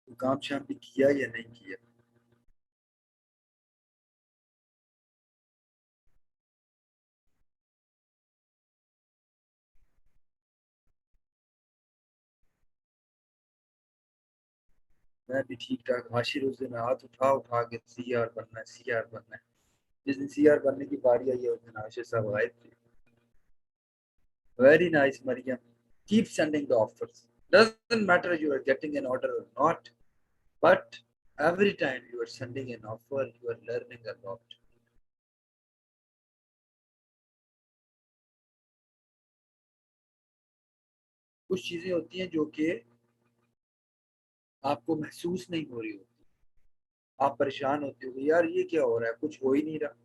तो काम शाम भी किया या नहीं किया? मैं भी ठीक ठाक। हाशिर उस दिन हाथ उठा उठा के सीआर बनना है, सीआर बनना है। जिस दिन सीआर बनने की बारी आई है उस दिन हाशिर साहब आए थे। Very nice Mariam, keep sending the offers, doesn't matter you are getting an order or not, but every time you are sending an offer you are learning a lot. कुछ चीजें होती हैं जो कि आपको महसूस नहीं हो रही होती। आप परेशान होते हो यार ये क्या हो रहा है, कुछ हो ही नहीं रहा,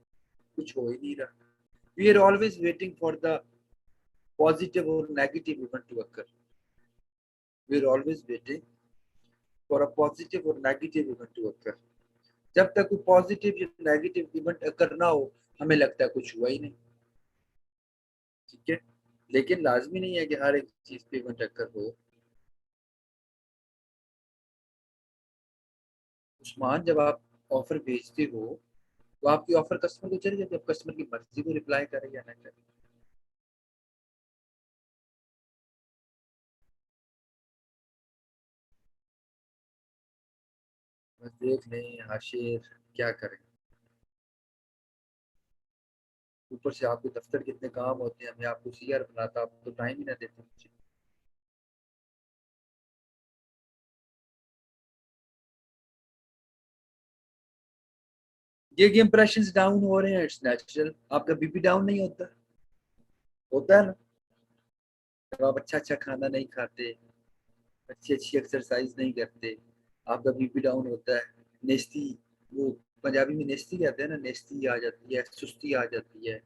कुछ हो ही नहीं रहा। We are always waiting for the positive और negative event to occur. We are always waiting for a positive और नेगेटिव इवेंट टू अकर। जब तक कोई पॉजिटिव या नेगेटिव इवेंट अकर ना हो हमें लगता है कुछ हुआ ही नहीं। ठीक है, लेकिन लाजमी नहीं है कि हर एक चीज पे इवेंट अकर हो। उस्मान, जब आप ऑफर भेजते हो तो आपकी ऑफर कस्टमर को चली जाती है, अब कस्टमर की मर्जी को रिप्लाई करे या ना करे। बस देख लें हाशिर, क्या करें। ऊपर से आपके दफ्तर कितने काम होते हैं, मैं आपको सीआर बनाता, आप तो टाइम ही ना देते मुझे। ये कि इंप्रेशन डाउन हो रहे हैं, इट्स नेचुरल। आपका बीपी डाउन नहीं होता? होता है ना। जब आप अच्छा अच्छा खाना नहीं खाते, अच्छी अच्छी एक्सरसाइज नहीं करते, आपका बीपी डाउन होता है। नेस्ती, वो पंजाबी में नेस्ती कहते हैं ना, नेस्ती आ जाती है, सुस्ती आ जाती है।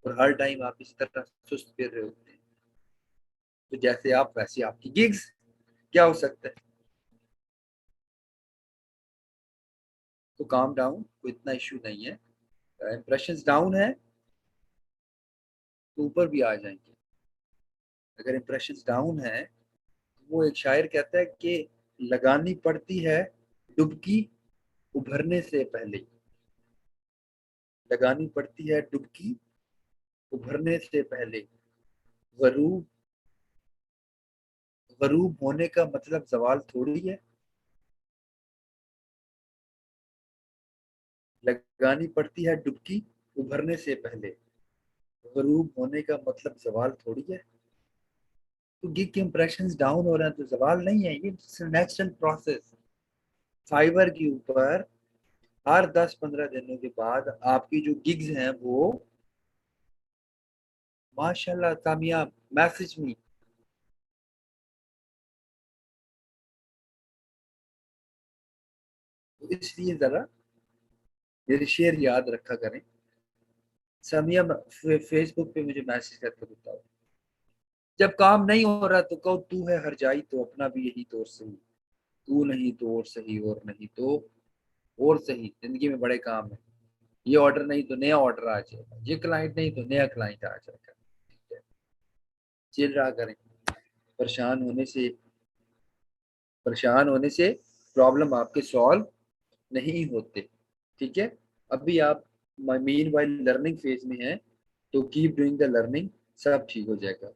और हर टाइम आप इस तरह सुस्त फिर रहे होते हैं। तो जैसे आप वैसे आपकी गिग्स, क्या हो सकता है। तो काम डाउन, कोई इतना इशू नहीं है। इंप्रेशन डाउन है तो ऊपर भी आ जाएंगे। अगर इंप्रेशन डाउन है तो वो एक शायर कहता है कि लगानी पड़ती है डुबकी उभरने से पहले। लगानी पड़ती है डुबकी उभरने से पहले। गरूब, गरूब होने का मतलब जवाल थोड़ी है। लगानी पड़ती है डुबकी उभरने से पहले। गरूब होने का मतलब जवाल थोड़ी है। तो गिग के इंप्रेशंस डाउन हो रहे हैं तो जवाल नहीं है, ये नेचुरल प्रोसेस। फाइवर के ऊपर हर 10-15 दिनों के बाद आपकी जो गिग्स हैं वो, माशाल्लाह कामयाब, मैसेज मी। तो इसलिए जरा मेरे शेर याद रखा करें। सामिया, फेसबुक पे मुझे मैसेज करके बताओ। जब काम नहीं हो रहा तो कहो तू है हर जाई तो अपना भी यही तो और सही। तू नहीं तो और सही, और नहीं तो और सही। जिंदगी में बड़े काम है। ये ऑर्डर नहीं तो नया ऑर्डर आ जाएगा, ये क्लाइंट नहीं तो नया क्लाइंट आ जाएगा। ठीक है, चिल रहा करें। परेशान होने से, परेशान होने से प्रॉब्लम आपके सॉल्व नहीं होते। ठीक है, अभी आप मीन वाइल लर्निंग फेज में हैं, तो कीप डूइंग द लर्निंग, सब ठीक हो जाएगा।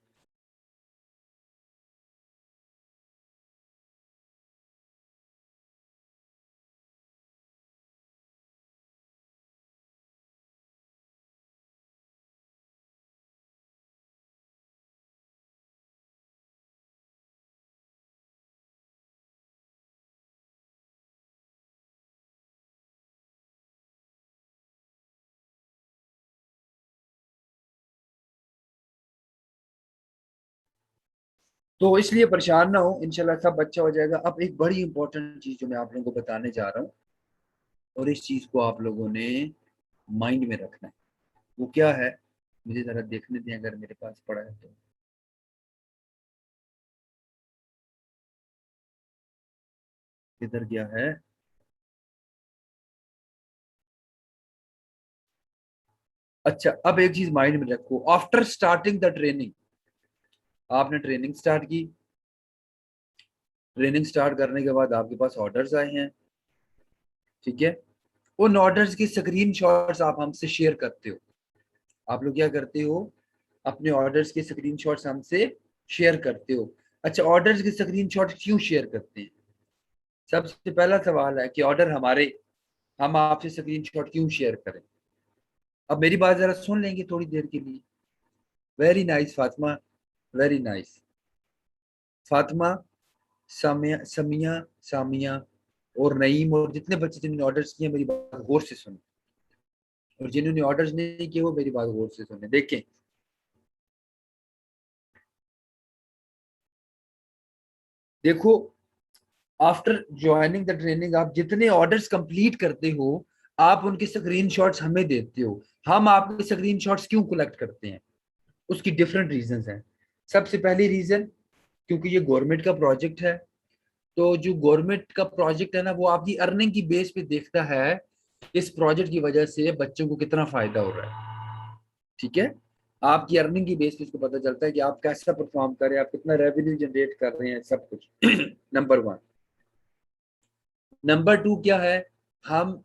तो इसलिए परेशान ना हो, इंशाल्लाह सब अच्छा हो जाएगा। अब एक बड़ी इंपॉर्टेंट चीज जो मैं आप लोगों को बताने जा रहा हूँ, और इस चीज को आप लोगों ने माइंड में रखना है। वो क्या है, मुझे जरा देखने दें अगर मेरे पास पड़ा है तो। किधर गया है? अच्छा, अब एक चीज माइंड में रखो। आफ्टर स्टार्टिंग द ट्रेनिंग, आपने ट्रेनिंग स्टार्ट की, ट्रेनिंग स्टार्ट करने के बाद आपके पास ऑर्डर्स आए हैं, ठीक है। उन ऑर्डर्स की स्क्रीन शॉट्स आप हमसे शेयर करते हो। आप लोग क्या करते हो, अपने ऑर्डर्स के स्क्रीन शॉट्स हमसे शेयर करते हो। अच्छा, ऑर्डर्स के स्क्रीन शॉट क्यों शेयर करते हैं? सबसे पहला सवाल है कि ऑर्डर हमारे, हम आपसे स्क्रीन शॉट क्यों शेयर करें? अब मेरी बात जरा सुन लेंगे थोड़ी देर के लिए। Very nice Fatima, very nice Fatima, Samiya, Samiya और नईम और जितने बच्चे जिन्होंने ऑर्डर्स किए मेरी बात गौर से सुनो, और जिन्होंने ऑर्डर्स नहीं किए वो मेरी बात गौर से सुने। देखें, देखो, आफ्टर ज्वाइनिंग द ट्रेनिंग आप जितने ऑर्डर्स कंप्लीट करते हो आप उनके स्क्रीनशॉट्स हमें देते हो। हम आपके स्क्रीनशॉट्स क्यों कलेक्ट करते हैं? उसकी डिफरेंट रीजंस हैं। सबसे पहली रीजन, क्योंकि ये गवर्नमेंट का प्रोजेक्ट है, तो जो गवर्नमेंट का प्रोजेक्ट है ना वो आपकी अर्निंग की बेस पे देखता है इस प्रोजेक्ट की वजह से बच्चों को कितना फायदा हो रहा है, ठीक है। आपकी अर्निंग की बेस पे इसको पता चलता है कि आप कैसा परफॉर्म कर रहे हैं, आप कितना रेवेन्यू जनरेट कर रहे हैं, सब कुछ। Number one. नंबर टू क्या है, हम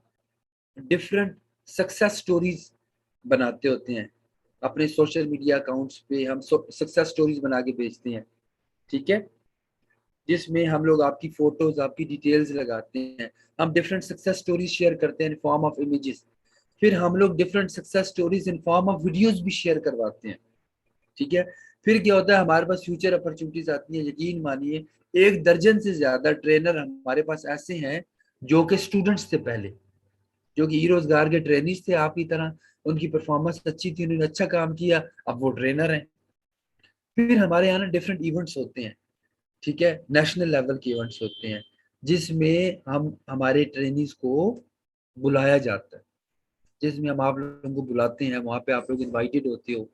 डिफरेंट सक्सेस स्टोरीज बनाते होते हैं अपने सोशल मीडिया अकाउंट्स पे। हम सक्सेस स्टोरीज बना के भेजते हैं, ठीक है, जिसमें हम लोग आपकी फोटोज, आपकी डिटेल्स लगाते हैं। हम डिफरेंट सक्सेस स्टोरीज शेयर करते हैं इन फॉर्म ऑफ इमेजेस। फिर हम लोग different success stories in form of videos भी शेयर करवाते हैं, ठीक है। फिर क्या होता है, हमारे पास फ्यूचर अपॉर्चुनिटीज आती है। यकीन मानिए 1 दर्जन से ज्यादा ट्रेनर हमारे पास ऐसे हैं जो कि स्टूडेंट्स थे पहले, जो कि ई रोजगार के ट्रेनिज थे आपकी तरह। उनकी परफॉर्मेंस अच्छी थी, उन्होंने अच्छा काम किया, अब वो ट्रेनर हैं। फिर हमारे यहाँ ना डिफरेंट इवेंट्स होते हैं, ठीक है, नेशनल लेवल के इवेंट्स होते हैं जिसमें हम हमारे ट्रेनिज को बुलाया जाता है, जिसमें हम आप लोगों को बुलाते हैं, वहां पे आप लोग इनवाइटेड होते हो,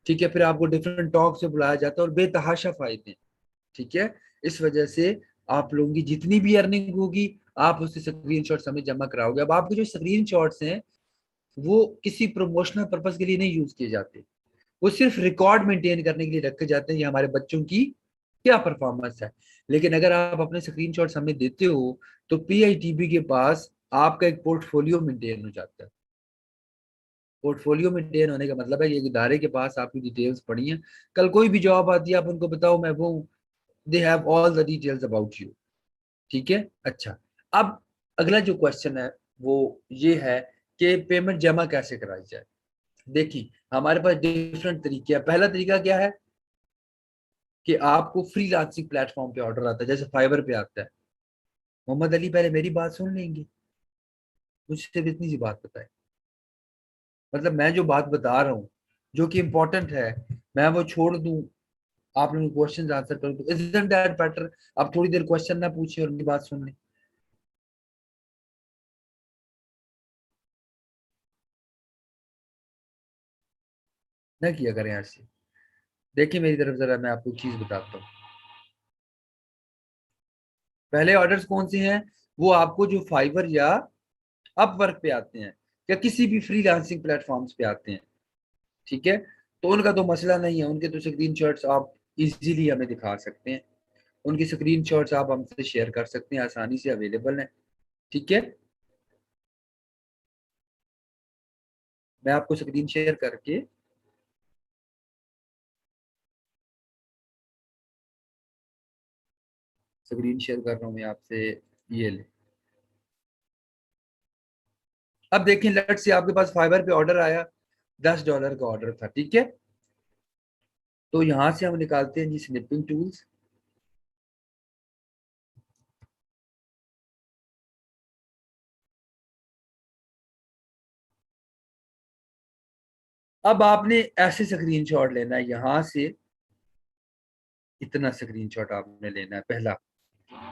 ठीक है। फिर आपको डिफरेंट टॉक से बुलाया जाता है और बेतहाशा फायदे हैं, ठीक है। इस वजह से आप लोगों की जितनी भी अर्निंग होगी आप उससे स्क्रीन शॉट्स हमें जमा कराओगे। अब आपके जो स्क्रीन शॉट्स हैं वो किसी प्रमोशनल पर्पज के लिए नहीं यूज किए जाते, वो सिर्फ रिकॉर्ड मेंटेन करने के लिए रखे जाते हैं ये हमारे बच्चों की क्या परफॉर्मेंस है। लेकिन अगर आप अपने स्क्रीनशॉट्स हमें देते हो तो पीआईटीबी के पास आपका एक पोर्टफोलियो मेंटेन हो जाता है। पोर्टफोलियो मेंटेन होने का मतलब है कि एक इदारे के पास आपकी डिटेल्स पड़ी हैं, कल कोई भी जॉब आती है आप उनको बताओ मैं वो हूँ, they have all the details about you, ठीक है। अच्छा, अब अगला जो क्वेश्चन है वो ये है कि पेमेंट जमा कैसे कराई जाए। देखिए, हमारे पास डिफरेंट तरीके हैं। पहला तरीका क्या है कि आपको फ्रीलांसिंग प्लेटफॉर्म पे ऑर्डर आता है, जैसे फाइवर पे आता है। मोहम्मद अली, पहले मेरी बात सुन लेंगे, मुझसे भी इतनी सी बात बताए। मतलब मैं जो बात बता रहा हूँ जो कि इम्पोर्टेंट है, मैं वो छोड़ दूं, आप लोग क्वेश्चन आंसर करो, तो इजंट दैट बेटर? आप थोड़ी देर क्वेश्चन ना पूछे और उनकी बात सुन लें, ना किया करें ऐसे। देखिए मेरी तरफ जरा, मैं आपको एक चीज बताता हूँ। पहले ऑर्डर्स कौन से हैं? वो आपको जो फाइवर या अपवर्क पे आते हैं या किसी भी फ्रीलांसिंग प्लेटफॉर्म्स पे आते हैं, ठीक है। तो उनका तो मसला नहीं है, उनके तो स्क्रीन शॉट्स आप इजीली हमें दिखा सकते हैं, उनकी स्क्रीन शॉट्स आप हमसे शेयर कर सकते हैं, आसानी से अवेलेबल है, ठीक है। मैं आपको स्क्रीन शेयर करके, स्क्रीन शेयर कर रहा हूँ मैं आपसे, ये ले। अब देखें, लेट से आपके पास फाइबर पे ऑर्डर आया, $10 का ऑर्डर था, ठीक है। तो यहां से हम निकालते हैं जी स्निपिंग टूल्स। अब आपने ऐसे स्क्रीनशॉट लेना है, यहां से इतना स्क्रीनशॉट आपने लेना है पहला।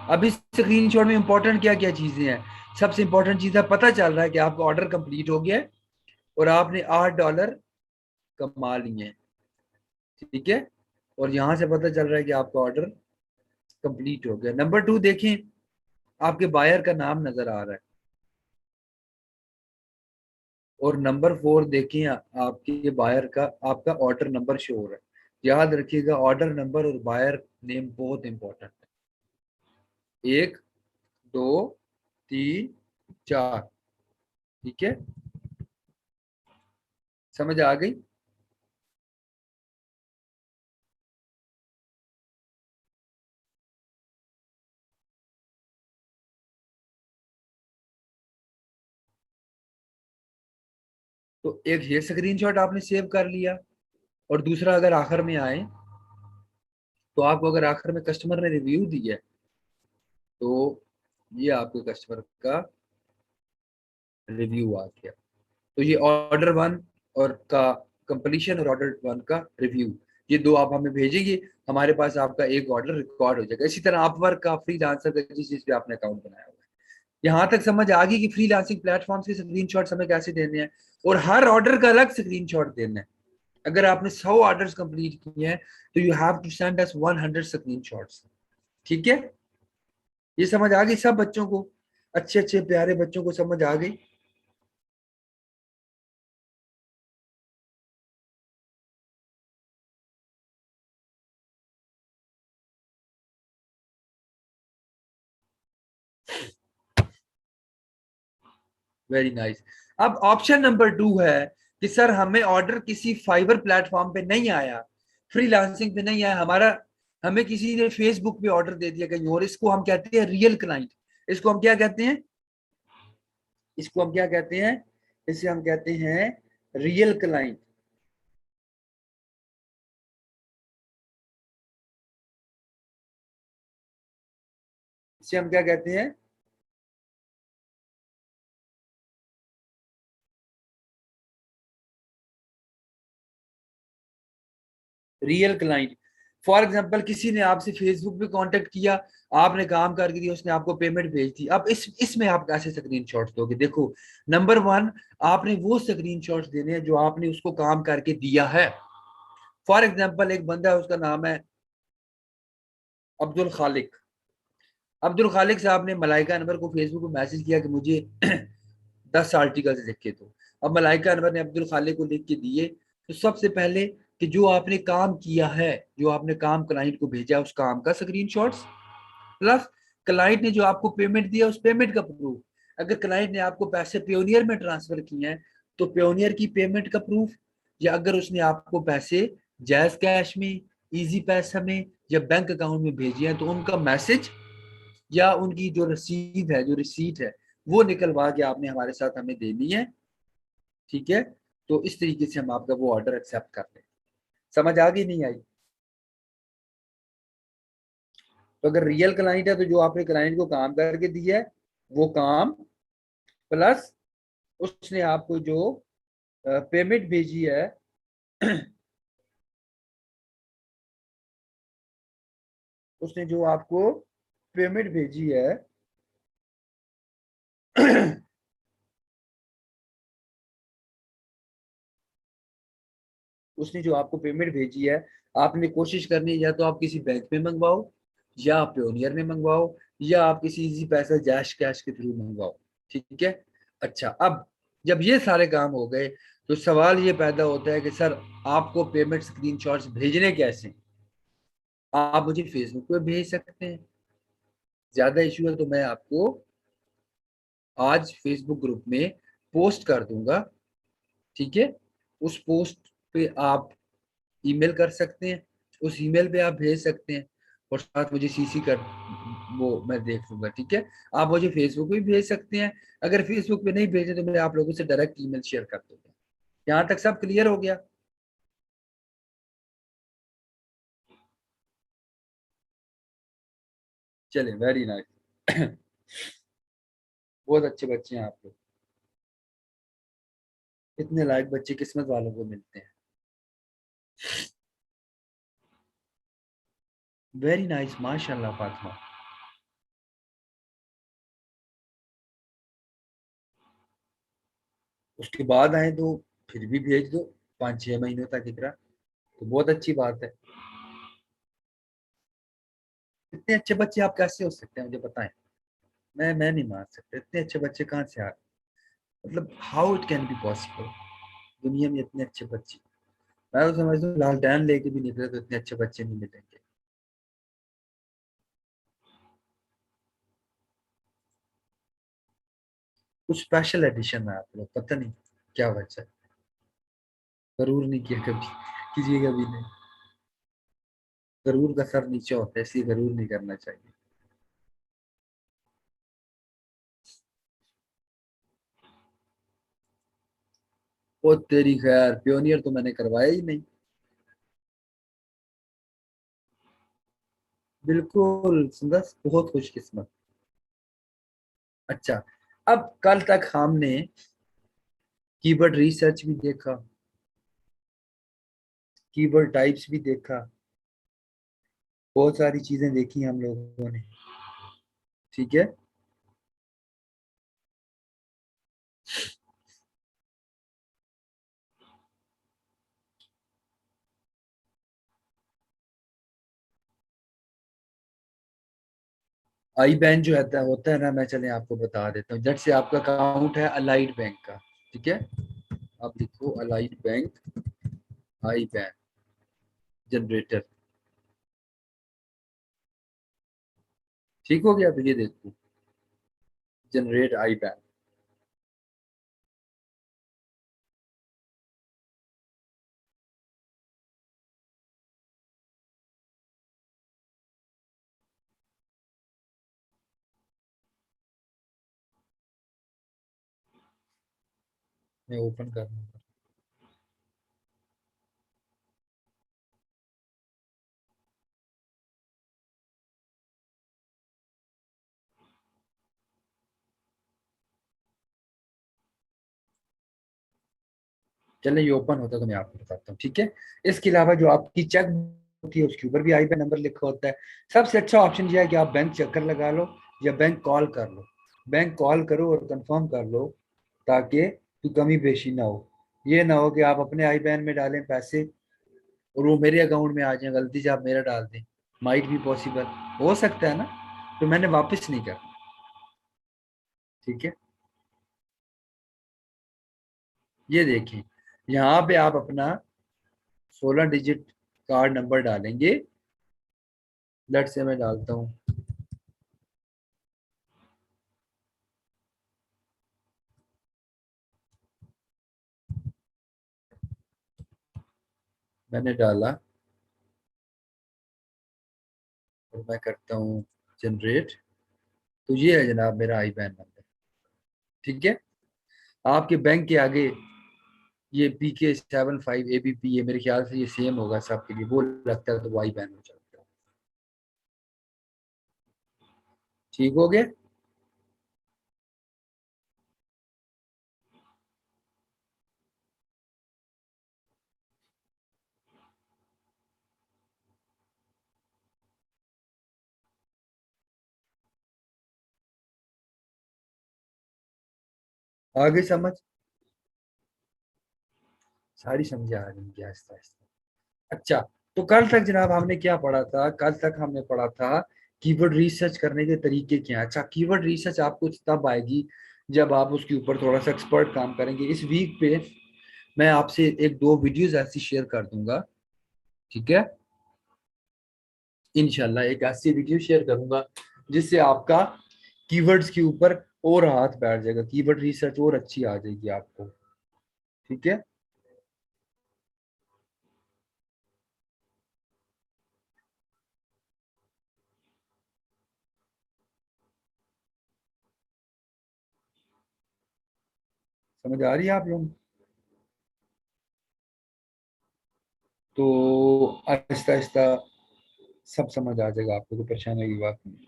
अब इस स्क्रीनशॉट में इंपॉर्टेंट क्या क्या चीजें हैं? सबसे इंपॉर्टेंट चीज है, पता चल रहा है कि आपका ऑर्डर कंप्लीट हो गया है और आपने $8 कमा लिए हैं, ठीक है। और यहां से पता चल रहा है कि आपका ऑर्डर कंप्लीट हो गया। नंबर टू देखें, आपके बायर का नाम नजर आ रहा है। और नंबर फोर देखें, आपके बायर का आपका ऑर्डर नंबर शो हो रहा है। याद रखिएगा, ऑर्डर नंबर और बायर नेम बहुत इंपॉर्टेंट है। एक, दो, तीन, चार। ठीक है, समझ आ गई? तो एक ये स्क्रीनशॉट आपने सेव कर लिया, और दूसरा अगर आखिर में आए तो आपको अगर आखिर में कस्टमर ने रिव्यू दिया है, तो ये आपके कस्टमर का रिव्यू आ गया। तो ये ऑर्डर वन और का कंप्लीशन और ऑर्डर वन का रिव्यू, ये दो आप हमें भेजेंगे, हमारे पास आपका एक ऑर्डर रिकॉर्ड हो जाएगा। इसी तरह अपवर्क का, फ्रीलांसर का, जिस चीज पे आपने अकाउंट बनाया हुआ है। यहाँ तक समझ आ गई कि फ्रीलांसिंग प्लेटफॉर्म के स्क्रीनशॉट्स हमें कैसे देने हैं, और हर ऑर्डर का अलग स्क्रीनशॉट देना है। अगर आपने 100 ऑर्डर्स कंप्लीट किए हैं तो you have to send us 100 screenshots. ठीक है, ये समझ आ गई सब बच्चों को? अच्छे अच्छे प्यारे बच्चों को समझ आ गई? Very nice. अब ऑप्शन नंबर 2 है कि सर हमें ऑर्डर किसी फाइबर प्लेटफॉर्म पे नहीं आया, फ्रीलांसिंग पे नहीं आया हमारा, हमें किसी ने फेसबुक पे ऑर्डर दे दिया कहीं और। इसको हम कहते हैं रियल क्लाइंट। इसको हम क्या कहते हैं? इसको हम क्या कहते हैं? इसे हम कहते हैं रियल क्लाइंट। इसे हम क्या कहते हैं? Real client. फॉर एग्जाम्पल किसी ने आपसे फेसबुक पे कांटेक्ट किया, आपने काम करके दिया, उसने आपको पेमेंट भेज दी। अब इसमें आप कैसे स्क्रीनशॉट्स दोगे? देखो, नंबर वन, आपने वो स्क्रीनशॉट्स देने हैं जो आपने उसको काम करके दिया है। फॉर एग्जाम्पल एक बंदा है, उसका नाम है अब्दुल खालिक। अब्दुल खालिक साहब ने मलाइका अनवर को फेसबुक पे मैसेज किया कि मुझे 10 आर्टिकल्स लिख के दो। अब मलाइका अनवर ने अब्दुल खालिक को लिख के दिए। तो सबसे पहले कि जो आपने काम किया है, जो आपने काम क्लाइंट को भेजा है, उस काम का स्क्रीनशॉट्स, प्लस क्लाइंट ने जो आपको पेमेंट दिया उस पेमेंट का प्रूफ। अगर क्लाइंट ने आपको पैसे पेयोनियर में ट्रांसफर किए हैं तो पेयोनियर की पेमेंट का प्रूफ, या अगर उसने आपको पैसे जैज कैश में, इजी पैसा में या बैंक अकाउंट में भेजे हैं तो उनका मैसेज या उनकी जो रसीद है, जो रिसीट है, वो निकलवा के आपने हमारे साथ हमें देनी है। ठीक है, तो इस तरीके से हम आपका वो ऑर्डर एक्सेप्ट कर लें। समझ आ गई नहीं आई? तो अगर रियल क्लाइंट है तो जो आपने क्लाइंट को काम करके दिया है वो काम, प्लस उसने आपको जो पेमेंट भेजी है उसने जो आपको पेमेंट भेजी है उसने जो आपको पेमेंट भेजी है, आपने कोशिश करनी है या तो आप किसी बैंक में मंगवाओ, या आप पेयोनियर में मंगवाओ, या आप किसी इजी पैसा जैश कैश के थ्रू मंगवाओ। ठीक है, अच्छा, अब जब ये सारे काम हो गए तो सवाल ये पैदा होता है कि सर आपको पेमेंट स्क्रीनशॉट्स भेजने कैसे? आप मुझे फेसबुक पे भेज सकते हैं। ज्यादा इशू है तो मैं आपको आज फेसबुक ग्रुप में पोस्ट कर दूंगा। ठीक है, उस पोस्ट पे आप ईमेल कर सकते हैं, उस ईमेल पे आप भेज सकते हैं, और साथ मुझे सीसी कर, वो मैं देख लूंगा। ठीक है, आप मुझे फेसबुक पे भी भेज सकते हैं। अगर फेसबुक पे नहीं भेजे तो मैं आप लोगों से डायरेक्ट ईमेल शेयर कर दूंगा। यहाँ तक सब क्लियर हो गया? चलिए, वेरी नाइस। बहुत अच्छे बच्चे हैं आप लोग। इतने लायक बच्चे किस्मत वालों को मिलते हैं। वेरी नाइस, माशाल्लाह फातिमा। उसके बाद आए तो फिर भी भेज दो, 5-6 महीनों तक इकरा, तो बहुत अच्छी बात है। इतने अच्छे बच्चे आप कैसे हो सकते हैं मुझे बताएं? मैं नहीं मान सकता, इतने अच्छे बच्चे कहाँ से आ रहे? मतलब how it can be possible, दुनिया में इतने अच्छे बच्चे? मैं तो समझता हूँ लालटेन लेके भी निकले तो इतने अच्छे बच्चे नहीं मिलेंगे। कुछ स्पेशल एडिशन है आप लोग, पता नहीं क्या वजह है। जरूर नहीं किया कभी, कीजिएगा भी नहीं। जरूर का सर नीचे होता है, इसलिए जरूर नहीं करना चाहिए। ओ तेरी खैर, पियोनियर तो मैंने करवाया ही नहीं। बिल्कुल सुंदर, बहुत खुशकिस्मत। अच्छा, अब कल तक हमने कीवर्ड रिसर्च भी देखा, कीवर्ड टाइप्स भी देखा, बहुत सारी चीजें देखी हम लोगों ने। ठीक है। आई बैन जो होता है ना, मैं चले आपको बता देता हूँ। जैसे आपका अकाउंट है अलाइड बैंक का, ठीक है, आप लिखो अलाइड बैंक आई बैन जनरेटर। ठीक हो गया, तो ये देखो जनरेट आई बैन। मैं ओपन कर रहा हूँ। चलिए, ये ओपन होता है तो मैं आपको बताता हूँ, ठीक है। इसके अलावा जो आपकी चेक होती है उसके ऊपर भी आई बैन नंबर लिखा होता है। सबसे अच्छा ऑप्शन यह है कि आप बैंक चक्कर लगा लो या बैंक कॉल कर लो। बैंक कॉल करो और कंफर्म कर लो, ताकि कोई कमी पेशी ना हो। ये ना हो कि आप अपने आई बैन में डालें पैसे और वो मेरे अकाउंट में आ जाए, गलती से आप मेरा डाल दें। माइट भी पॉसिबल हो सकता है ना, तो मैंने वापस नहीं करना। ठीक है। ये देखिए, यहाँ पे आप अपना 16 डिजिट कार्ड नंबर डालेंगे। लेट से मैं डालता हूँ, मैंने डाला और मैं करता हूँ जनरेट। तो ये है जनाब मेरा आई बैन नंबर। ठीक है। आपके बैंक के आगे ये PK75 ABP, ये मेरे ख्याल से ये सेम होगा सबके लिए, वो लगता है तो वो आई बैन हो जाता है। ठीक हो गया। आगे समझ, सारी समझ आ रही है आहिस्ता आहिस्ता। अच्छा, तो कल तक जनाब हमने क्या पढ़ा था? कल तक हमने पढ़ा था कीवर्ड रिसर्च करने के तरीके क्या हैं। अच्छा, कीवर्ड रिसर्च आपको तब आएगी जब आप उसके ऊपर थोड़ा सा एक्सपर्ट काम करेंगे। इस वीक पे मैं आपसे एक दो वीडियोस ऐसी शेयर कर दूंगा, ठीक है। इंशाल्लाह एक ऐसी वीडियो शेयर करूंगा जिससे आपका कीवर्ड्स के ऊपर और हाथ बैठ जाएगा, कीवर्ड रिसर्च और अच्छी आ जाएगी आपको। ठीक है। समझ आ रही है आप लोग? तो आहिस्ता आहिस्ता सब समझ आ जाएगा आपको, कोई परेशानी की बात नहीं।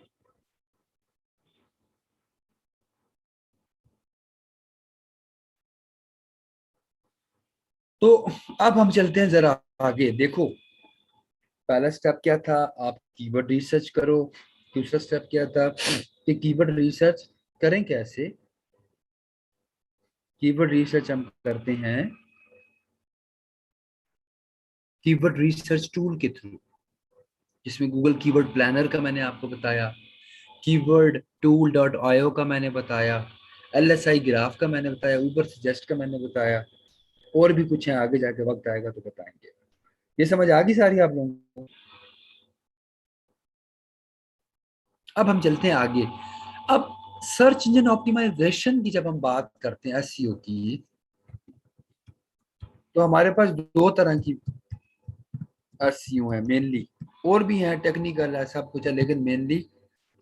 तो अब हम चलते हैं जरा आगे। देखो, पहला स्टेप क्या था? आप कीवर्ड रिसर्च करो। दूसरा स्टेप क्या था कि कीवर्ड रिसर्च करें कैसे? कीवर्ड रिसर्च हम करते हैं कीवर्ड रिसर्च टूल के थ्रू, जिसमें गूगल कीवर्ड प्लानर का मैंने आपको बताया, कीवर्ड टूल डॉट आईओ का मैंने बताया, LSI ग्राफ का मैंने बताया, ऊबर सजेस्ट का मैंने बताया, और भी कुछ है, आगे जाके वक्त आएगा तो बताएंगे। ये समझ आ गई सारी आप लोगों को? अब हम चलते हैं आगे। अब सर्च इंजन ऑप्टिमाइजेशन की जब हम बात करते हैं एसईओ की, तो हमारे पास दो तरह की एसईओ है मेनली, और भी हैं टेक्निकल है सब कुछ है, लेकिन मेनली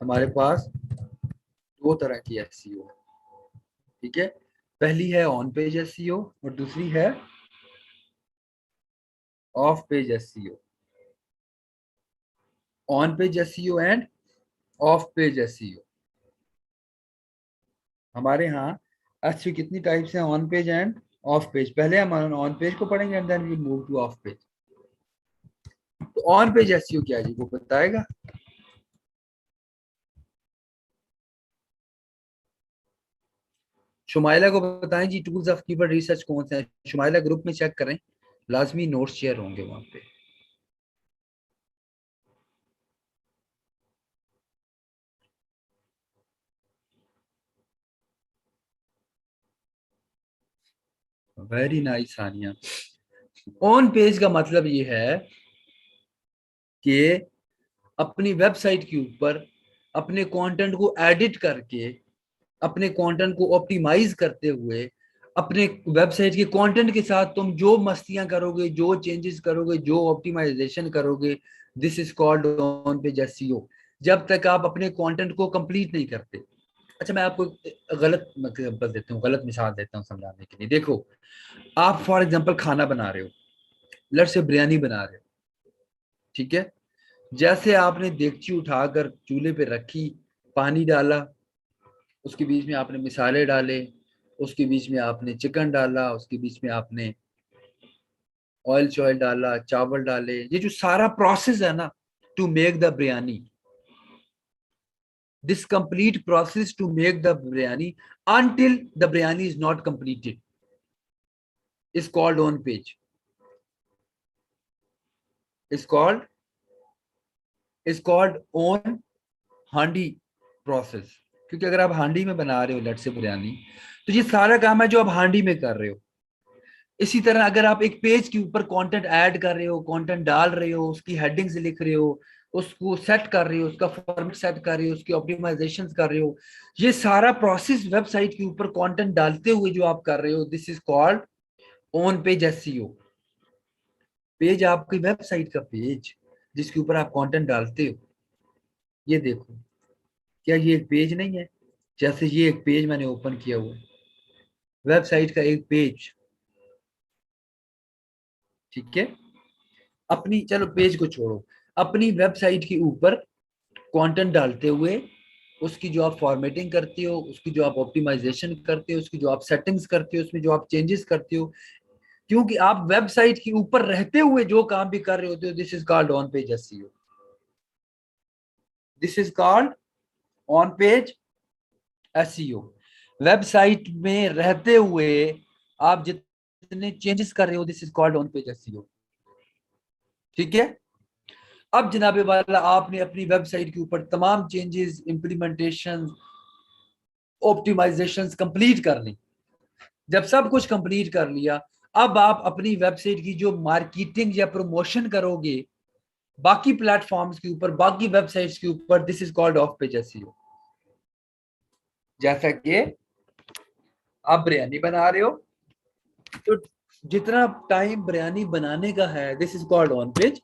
हमारे पास दो तरह की एसईओ है। ठीक है, पहली है ऑन पेज एसईओ और दूसरी है off page SEO. On page SEO and off page SEO. हमारे यहाँ एसईओ कितनी टाइप्स हैं, on page and off page. पहले हम ऑन पेज को पढ़ेंगे and then we move to off page. तो ऑन पेज एसईओ क्या है जी, वो बताएगा। शुमाइला को बताएं जी टूल्स ऑफ कीवर्ड रिसर्च कौन से हैं। शुमाइला ग्रुप में चेक करें, लाजमी नोट्स शेयर होंगे वहां पे। Very nice Sania. On page का मतलब ये है कि अपनी वेबसाइट के ऊपर अपने कंटेंट को एडिट करके, अपने कंटेंट को ऑप्टिमाइज करते हुए, अपने वेबसाइट के कंटेंट के साथ तुम जो मस्तियां करोगे, जो चेंजेस करोगे, जो ऑप्टिमाइजेशन करोगे, this is called on page SEO. जब तक आप अपने कंटेंट को कंप्लीट नहीं करते। अच्छा, मैं आपको गलत एग्जांपल देता हूँ, गलत मिसाल देता हूँ समझाने के लिए। देखो, आप फॉर एग्जांपल खाना बना रहे हो, लट से बिरयानी बना रहे हो। ठीक है, जैसे आपने देगची उठाकर चूल्हे पे रखी, पानी डाला, उसके बीच में आपने मिसाले डाले, उसके बीच में आपने चिकन डाला, उसके बीच में आपने ऑयल चॉयल डाला, चावल डाले, ये जो सारा प्रोसेस है ना, to make the biryani, this complete process to make the biryani until the biryani is not completed is called on page, is called on हांडी प्रोसेस। क्योंकि अगर आप हांडी में बना रहे हो लट से बिरयानी, तो ये सारा काम है जो आप हांडी में कर रहे हो। इसी तरह अगर आप एक पेज के ऊपर कंटेंट ऐड कर रहे हो, कंटेंट डाल रहे हो, उसकी हेडिंग्स लिख रहे हो, उसको सेट कर रहे हो, उसका फॉर्मेट सेट कर रहे हो, उसकी ऑप्टिमाइजेशन कर रहे हो, ये सारा प्रोसेस वेबसाइट के ऊपर कंटेंट डालते हुए जो आप कर रहे हो, this is called on page SEO. Page आपकी वेबसाइट का पेज जिसके ऊपर आप कंटेंट डालते हो, ये देखो, क्या ये एक पेज नहीं है? जैसे ये एक पेज मैंने ओपन किया हुआ है, वेबसाइट का एक पेज। ठीक है, अपनी, चलो पेज को छोड़ो, अपनी वेबसाइट के ऊपर कंटेंट डालते हुए उसकी जो आप फॉर्मेटिंग करते हो, उसकी जो आप ऑप्टिमाइजेशन करते हो, उसकी जो आप सेटिंग्स करते हो, उसमें जो आप चेंजेस करते हो, क्योंकि आप वेबसाइट के ऊपर रहते हुए जो काम भी कर रहे होते हो, this is called on page SEO. This is called on page SEO. Website में रहते हुए आप जितने चेंजेस कर रहे हो, this is called on page SEO. ठीक है, अब जनाबे वाला आपने अपनी वेबसाइट के ऊपर तमाम चेंजेस, इंप्लीमेंटेशन, ऑप्टिमाइजेशन कंप्लीट कर ली। जब सब कुछ कंप्लीट कर लिया, अब आप अपनी वेबसाइट की जो मार्केटिंग या प्रमोशन करोगे बाकी प्लेटफॉर्म्स के ऊपर, बाकी वेबसाइट्स के ऊपर, this is called off page SEO. जैसा कि आप बिरयानी बना रहे हो, तो जितना टाइम बिरयानी बनाने का है, this is called on page.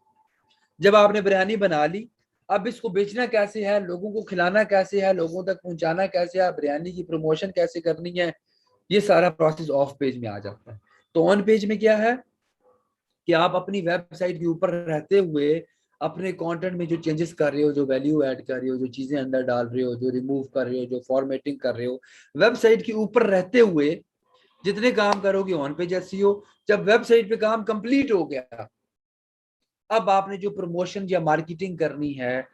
जब आपने बिरयानी बना ली, अब इसको बेचना कैसे है, लोगों को खिलाना कैसे है, लोगों तक पहुंचाना कैसे है, बिरयानी की प्रमोशन कैसे करनी है, ये सारा प्रोसेस ऑफ पेज में आ जाता है। तो ऑन पेज में क्या है कि आप अपनी वेबसाइट के ऊपर रहते हुए अपने कंटेंट में जो चेंजेस कर रहे हो, जो वैल्यू ऐड कर रहे हो, जो चीजें अंदर डाल रहे हो, जो रिमूव कर रहे हो, जो फॉर्मेटिंग कर रहे हो, वेबसाइट के ऊपर रहते हुए जितने काम करोगे ऑन पेज एसईओ। जब वेबसाइट पे काम कंप्लीट हो गया, अब आपने जो प्रमोशन या मार्केटिंग करनी है,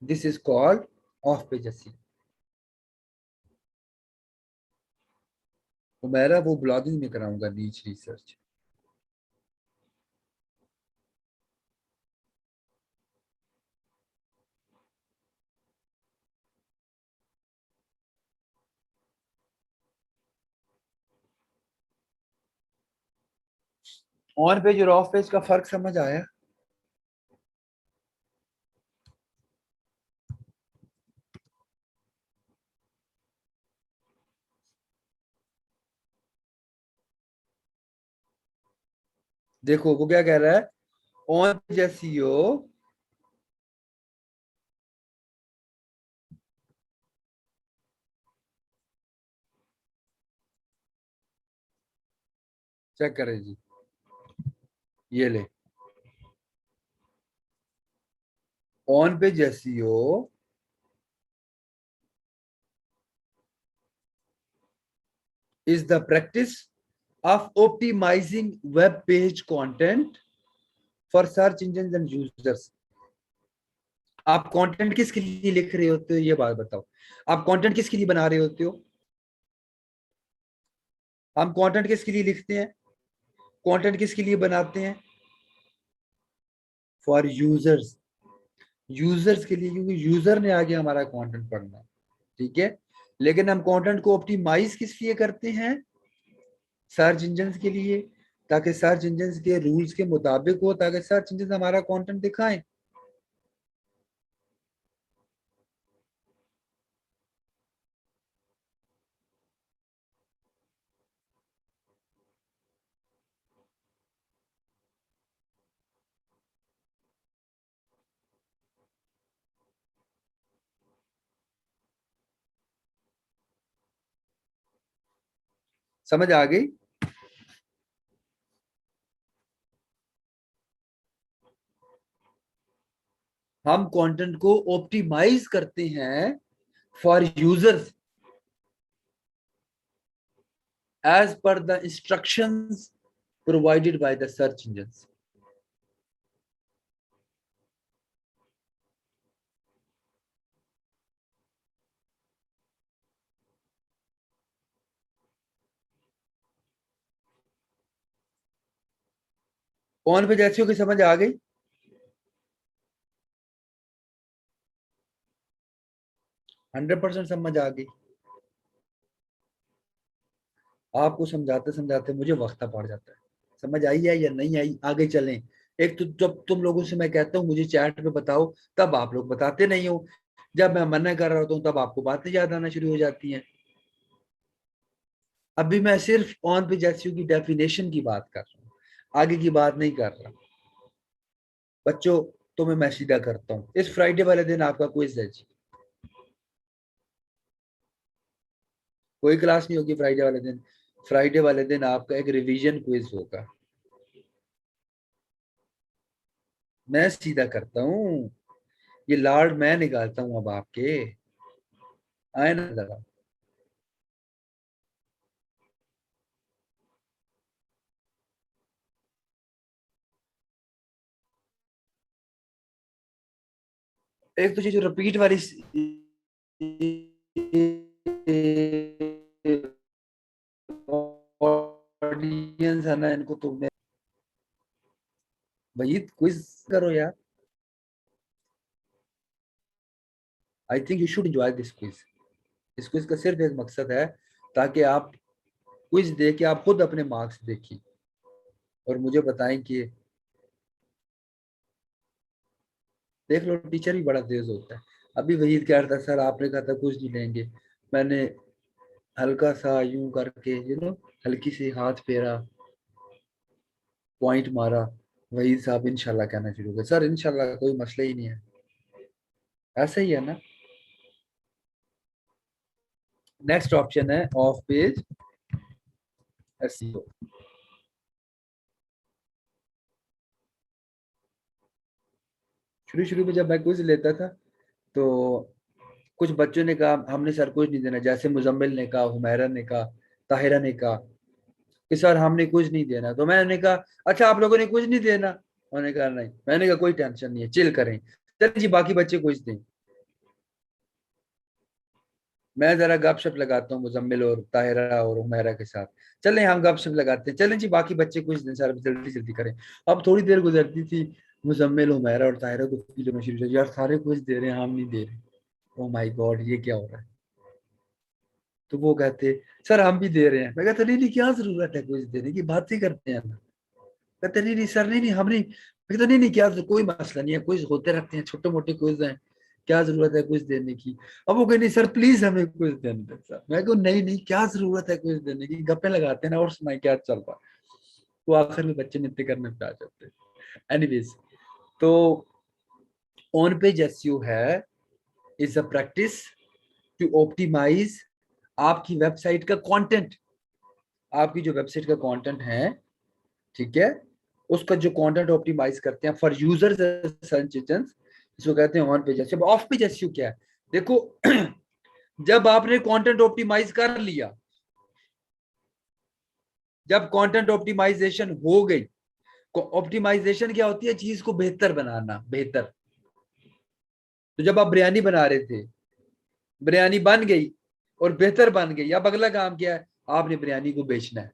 this is called off page SEO. तो मेरा वो ब्लॉगिंग में कराऊंगा नीच रिसर्च। ऑन पेज और ऑफ पेज का फर्क समझ आया? देखो वो क्या कह रहा है, ऑन पेज एसईओ चेक करें जी, ये ले, on page SEO is the practice of optimizing web page content for search engines and users. आप कंटेंट किसके लिए लिख रहे होते हो, ये बात बताओ। आप कंटेंट किसके लिए बना रहे होते हो? हम कंटेंट किसके लिए लिखते हैं, कंटेंट किसके लिए बनाते हैं? फॉर यूजर्स, यूजर्स के लिए, क्योंकि यूजर ने आगे हमारा कंटेंट पढ़ना है, ठीक है। लेकिन हम कंटेंट को ऑप्टिमाइज किस लिए करते हैं? सर्च इंजन के लिए, ताकि सर्च इंजन के रूल्स के मुताबिक हो, ताकि सर्च इंजन हमारा कंटेंट दिखाएं। समझ आ गई? हम कंटेंट को ऑप्टिमाइज करते हैं for users as per the instructions provided by the search engines. कौन पे जैसी की समझ आ गई? 100% समझ आ गई। आपको समझाते समझाते मुझे वक्त पड़ जाता है। समझ आई है या नहीं आई? आगे चलें। एक तो जब तुम लोगों से मैं कहता हूँ मुझे चैट पे बताओ, तब आप लोग बताते नहीं हो। जब मैं मना कर रहा होता हूँ तब आपको बातें याद आना शुरू हो जाती हैं। अभी मैं सिर्फ ऑन पे जैसी की डेफिनेशन की बात कर रहा हूँ, आगे की बात नहीं कर रहा। बच्चों, तुम्हें मैं सीधा करता हूँ, इस फ्राइडे वाले दिन आपका क्विज है जी। कोई क्लास नहीं होगी फ्राइडे वाले दिन। फ्राइडे वाले दिन आपका एक रिवीजन क्विज होगा। मैं सीधा करता हूँ, ये लार्ड मैं निकालता हूँ अब आपके। आए ना जरा। एक तो ये जो रिपीट वाली ऑडियंस है ना, इनको तुमने भाई क्विज करो यार। I think you should enjoy this quiz. इस क्विज का सिर्फ एक मकसद है, ताकि आप क्विज दे के आप खुद अपने मार्क्स देखिए और मुझे बताएं कि, देख लो टीचर भी बड़ा तेज होता है। अभी वहीद कह रहा था सर आपने कहा था कुछ नहीं लेंगे, मैंने हल्का सा यूं करके हल्की सी हाथ फेरा, पॉइंट मारा, वहीद साहब इंशाल्लाह कहना शुरू हो गए। सर इंशाल्लाह कोई मसला ही नहीं है। ऐसा ही है ना। नेक्स्ट ऑप्शन है ऑफ पेज एसईओ। शुरू शुरू में जब मैं क्विज लेता था तो कुछ बच्चों ने कहा हमने सर कुछ नहीं देना, जैसे मुजम्मिल ने कहा, हुमैरा ने कहा, ताहिरा ने कहा कि सर हमने कुछ नहीं देना। तो मैंने कहा अच्छा आप लोगों ने कुछ नहीं देना? उन्होंने कहा नहीं। मैंने कहा कोई टेंशन नहीं है, चिल करें, चलिए जी बाकी बच्चे कुछ दें। मैं जरा गपशप लगाता हूँ मुजम्मिल और ताहिरा और हुमैरा के साथ। चलें हम गपशप लगाते हैं, चलें जी बाकी बच्चे कुछ दें सर, जल्दी जल्दी करें। अब थोड़ी देर गुजरती थी, मुजम्मिल हुमैरा और ताहिरा को फील होना शुरू हो, यार सारे कुछ दे रहे हैं हम नहीं दे रहे। ओ माय गॉड ये क्या हो रहा है? तो वो कहते सर हम भी दे रहे हैं। मैं कहता नहीं नहीं क्या जरूरत है कुछ देने की, बात ही करते हैं ना। कहते नहीं नहीं सर नहीं नहीं हम नहीं। मैं कहता नहीं नहीं क्या, कोई मसला नहीं है, क्विज होते रहते हैं, छोटे मोटे क्विज हैं, क्या जरूरत है कुछ देने की। अब वो कहे नहीं सर प्लीज हमें कुछ देने दे सर। मैं कहूँ नहीं नहीं क्या जरूरत है कुछ देने की, गप्पे लगाते हैं ना और सुनाए क्या चल रहा है। वो आखिर में बच्चे नित्य करने पे आ जाते हैं। एनीवेज, तो ऑन पेज एसईओ है is a practice to optimise आपकी वेबसाइट का कंटेंट। आपकी जो वेबसाइट का कंटेंट है, ठीक है, उसका जो कंटेंट ऑप्टिमाइज करते हैं फॉर यूजर्स सर्च इंजन, इसको कहते हैं on page SEO. Of page SEO क्या है? देखो जब आपने कंटेंट ऑप्टिमाइज कर लिया, जब कंटेंट ऑप्टिमाइजेशन हो गई, ऑप्टिमाइजेशन क्या होती है? चीज को बेहतर बनाना, बेहतर। तो जब आप बिरयानी बना रहे थे, बिरयानी बन गई और बेहतर बन गई, अब अगला काम क्या है? आपने बिरयानी को बेचना है,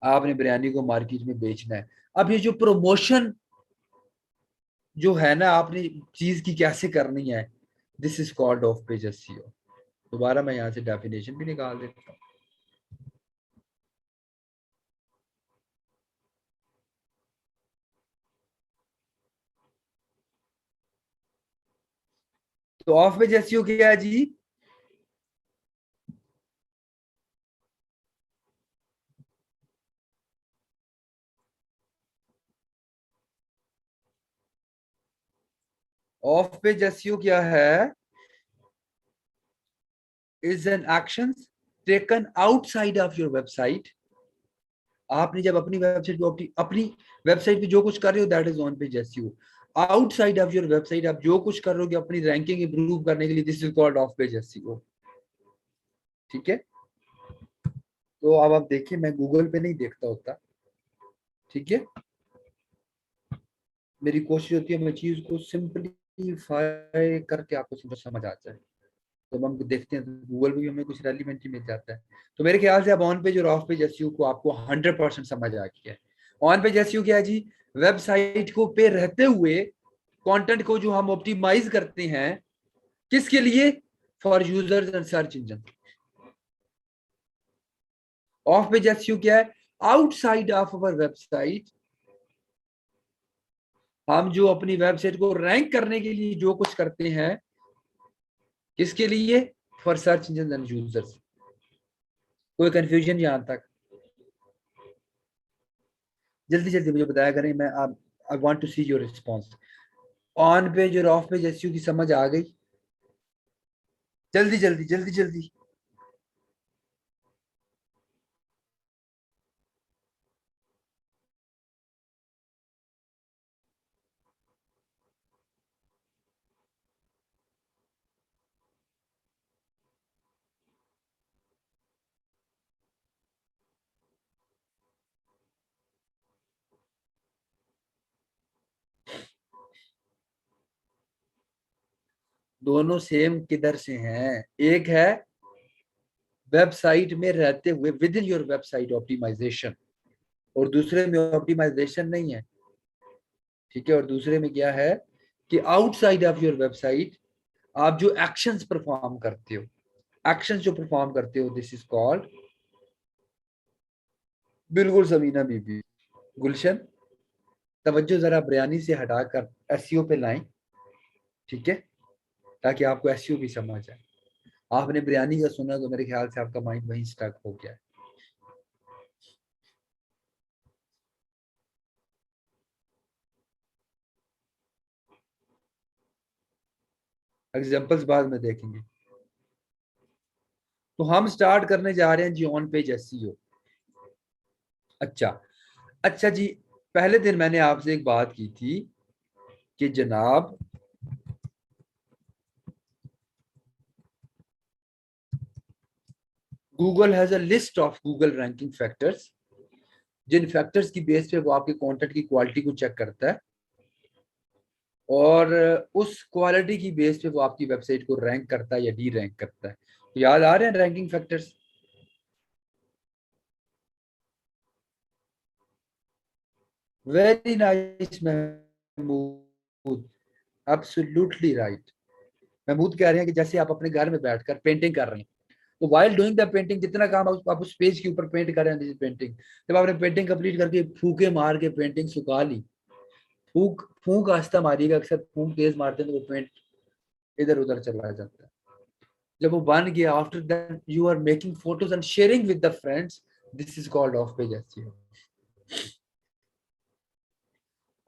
आपने बिरयानी को मार्केट में बेचना है। अब ये जो प्रमोशन जो है ना, आपने चीज की कैसे करनी है, this is called off page SEO. दोबारा मैं यहाँ से डेफिनेशन भी निकाल देता हूँ। तो ऑफ पेज एसईओ क्या है जी? ऑफ पेज एसईओ क्या है? Is an action taken outside of your website. आपने जब अपनी वेबसाइट पे अपनी वेबसाइट पे जो कुछ कर रहे हो, that is on page SEO. Outside of your website आप जो कुछ कर रहे हो अपनी रैंकिंग इंप्रूव करने के लिए, this is called off page SEO. ठीक है, तो अब आप देखिए, मैं गूगल पे नहीं देखता होता, ठीक है, मेरी कोशिश होती है मैं चीज को सिंपलीफाई करके आपको समझ आ जाए। तो हम देखते हैं तो गूगल पे भी हमें कुछ रेलिवेंट ही मिल जाता है। तो मेरे ख्याल से अब ऑन पेज और ऑफ पेज एसईओ को आपको 100% समझ आ गया है। ऑन पेज एसईओ क्या है जी? वेबसाइट को पे रहते हुए कंटेंट को जो हम ऑप्टिमाइज करते हैं, किसके लिए? For users and search engine. Of page SEO क्या है? आउटसाइड ऑफ अवर वेबसाइट, हम जो अपनी वेबसाइट को रैंक करने के लिए जो कुछ करते हैं, किसके लिए? For search engine and users. कोई कंफ्यूजन यहां तक? जल्दी जल्दी मुझे बताया करें, मैं आप I want to see your response. On page और ऑफ पेज एसईओ की समझ आ गई? जल्दी जल्दी जल्दी जल्दी। दोनों सेम किधर से हैं? एक है वेबसाइट में रहते हुए, within your website optimisation, और दूसरे में ऑप्टिमाइजेशन नहीं है। ठीक है, और दूसरे में क्या है कि आउटसाइड ऑफ योर वेबसाइट आप जो एक्शंस परफॉर्म करते हो, एक्शंस जो परफॉर्म करते हो, दिस इज कॉल्ड, बिल्कुल समीना बीबी, गुलशन, तवज्जो जरा बिरयानी से हटाकर एसईओ पे लाएं, ठीक है, ताकि आपको एसईओ भी समझ आए। आपने बिरयानी का सुना तो मेरे ख्याल से आपका माइंड वहीं स्टक हो गया है। एग्जांपल्स बाद में देखेंगे। तो हम स्टार्ट करने जा रहे हैं जी ऑन पेज एसईओ। अच्छा, अच्छा जी, पहले दिन मैंने आपसे एक बात की थी कि जनाब Google has a list of Google ranking factors, जिन फैक्टर्स की बेस पे वो आपके कंटेंट की क्वालिटी को चेक करता है, और उस क्वालिटी की बेस पे वो आपकी वेबसाइट को रैंक करता है या डी रैंक करता है। तो याद आ रहे हैं ranking factors? Very nice Mahmood, absolutely right. Mahmood कह रहे हैं कि जैसे आप अपने घर में बैठकर पेंटिंग कर रहे हैं, तो वाइल डूइंग द पेंटिंग जितना काम आप उस पेज के ऊपर पेंट कर रहे हैं, पेंटिंग, जब आपने पेंटिंग कंप्लीट करके फूके मार के पेंटिंग सुखा ली, फूक फूक आस्था मारिएगा, अक्सर फूक तेज मारते हैं तो वो पेंट इधर उधर चला जाता है। जब वो बन गया, after that you are making photos and sharing with the friends, this is called off page SEO.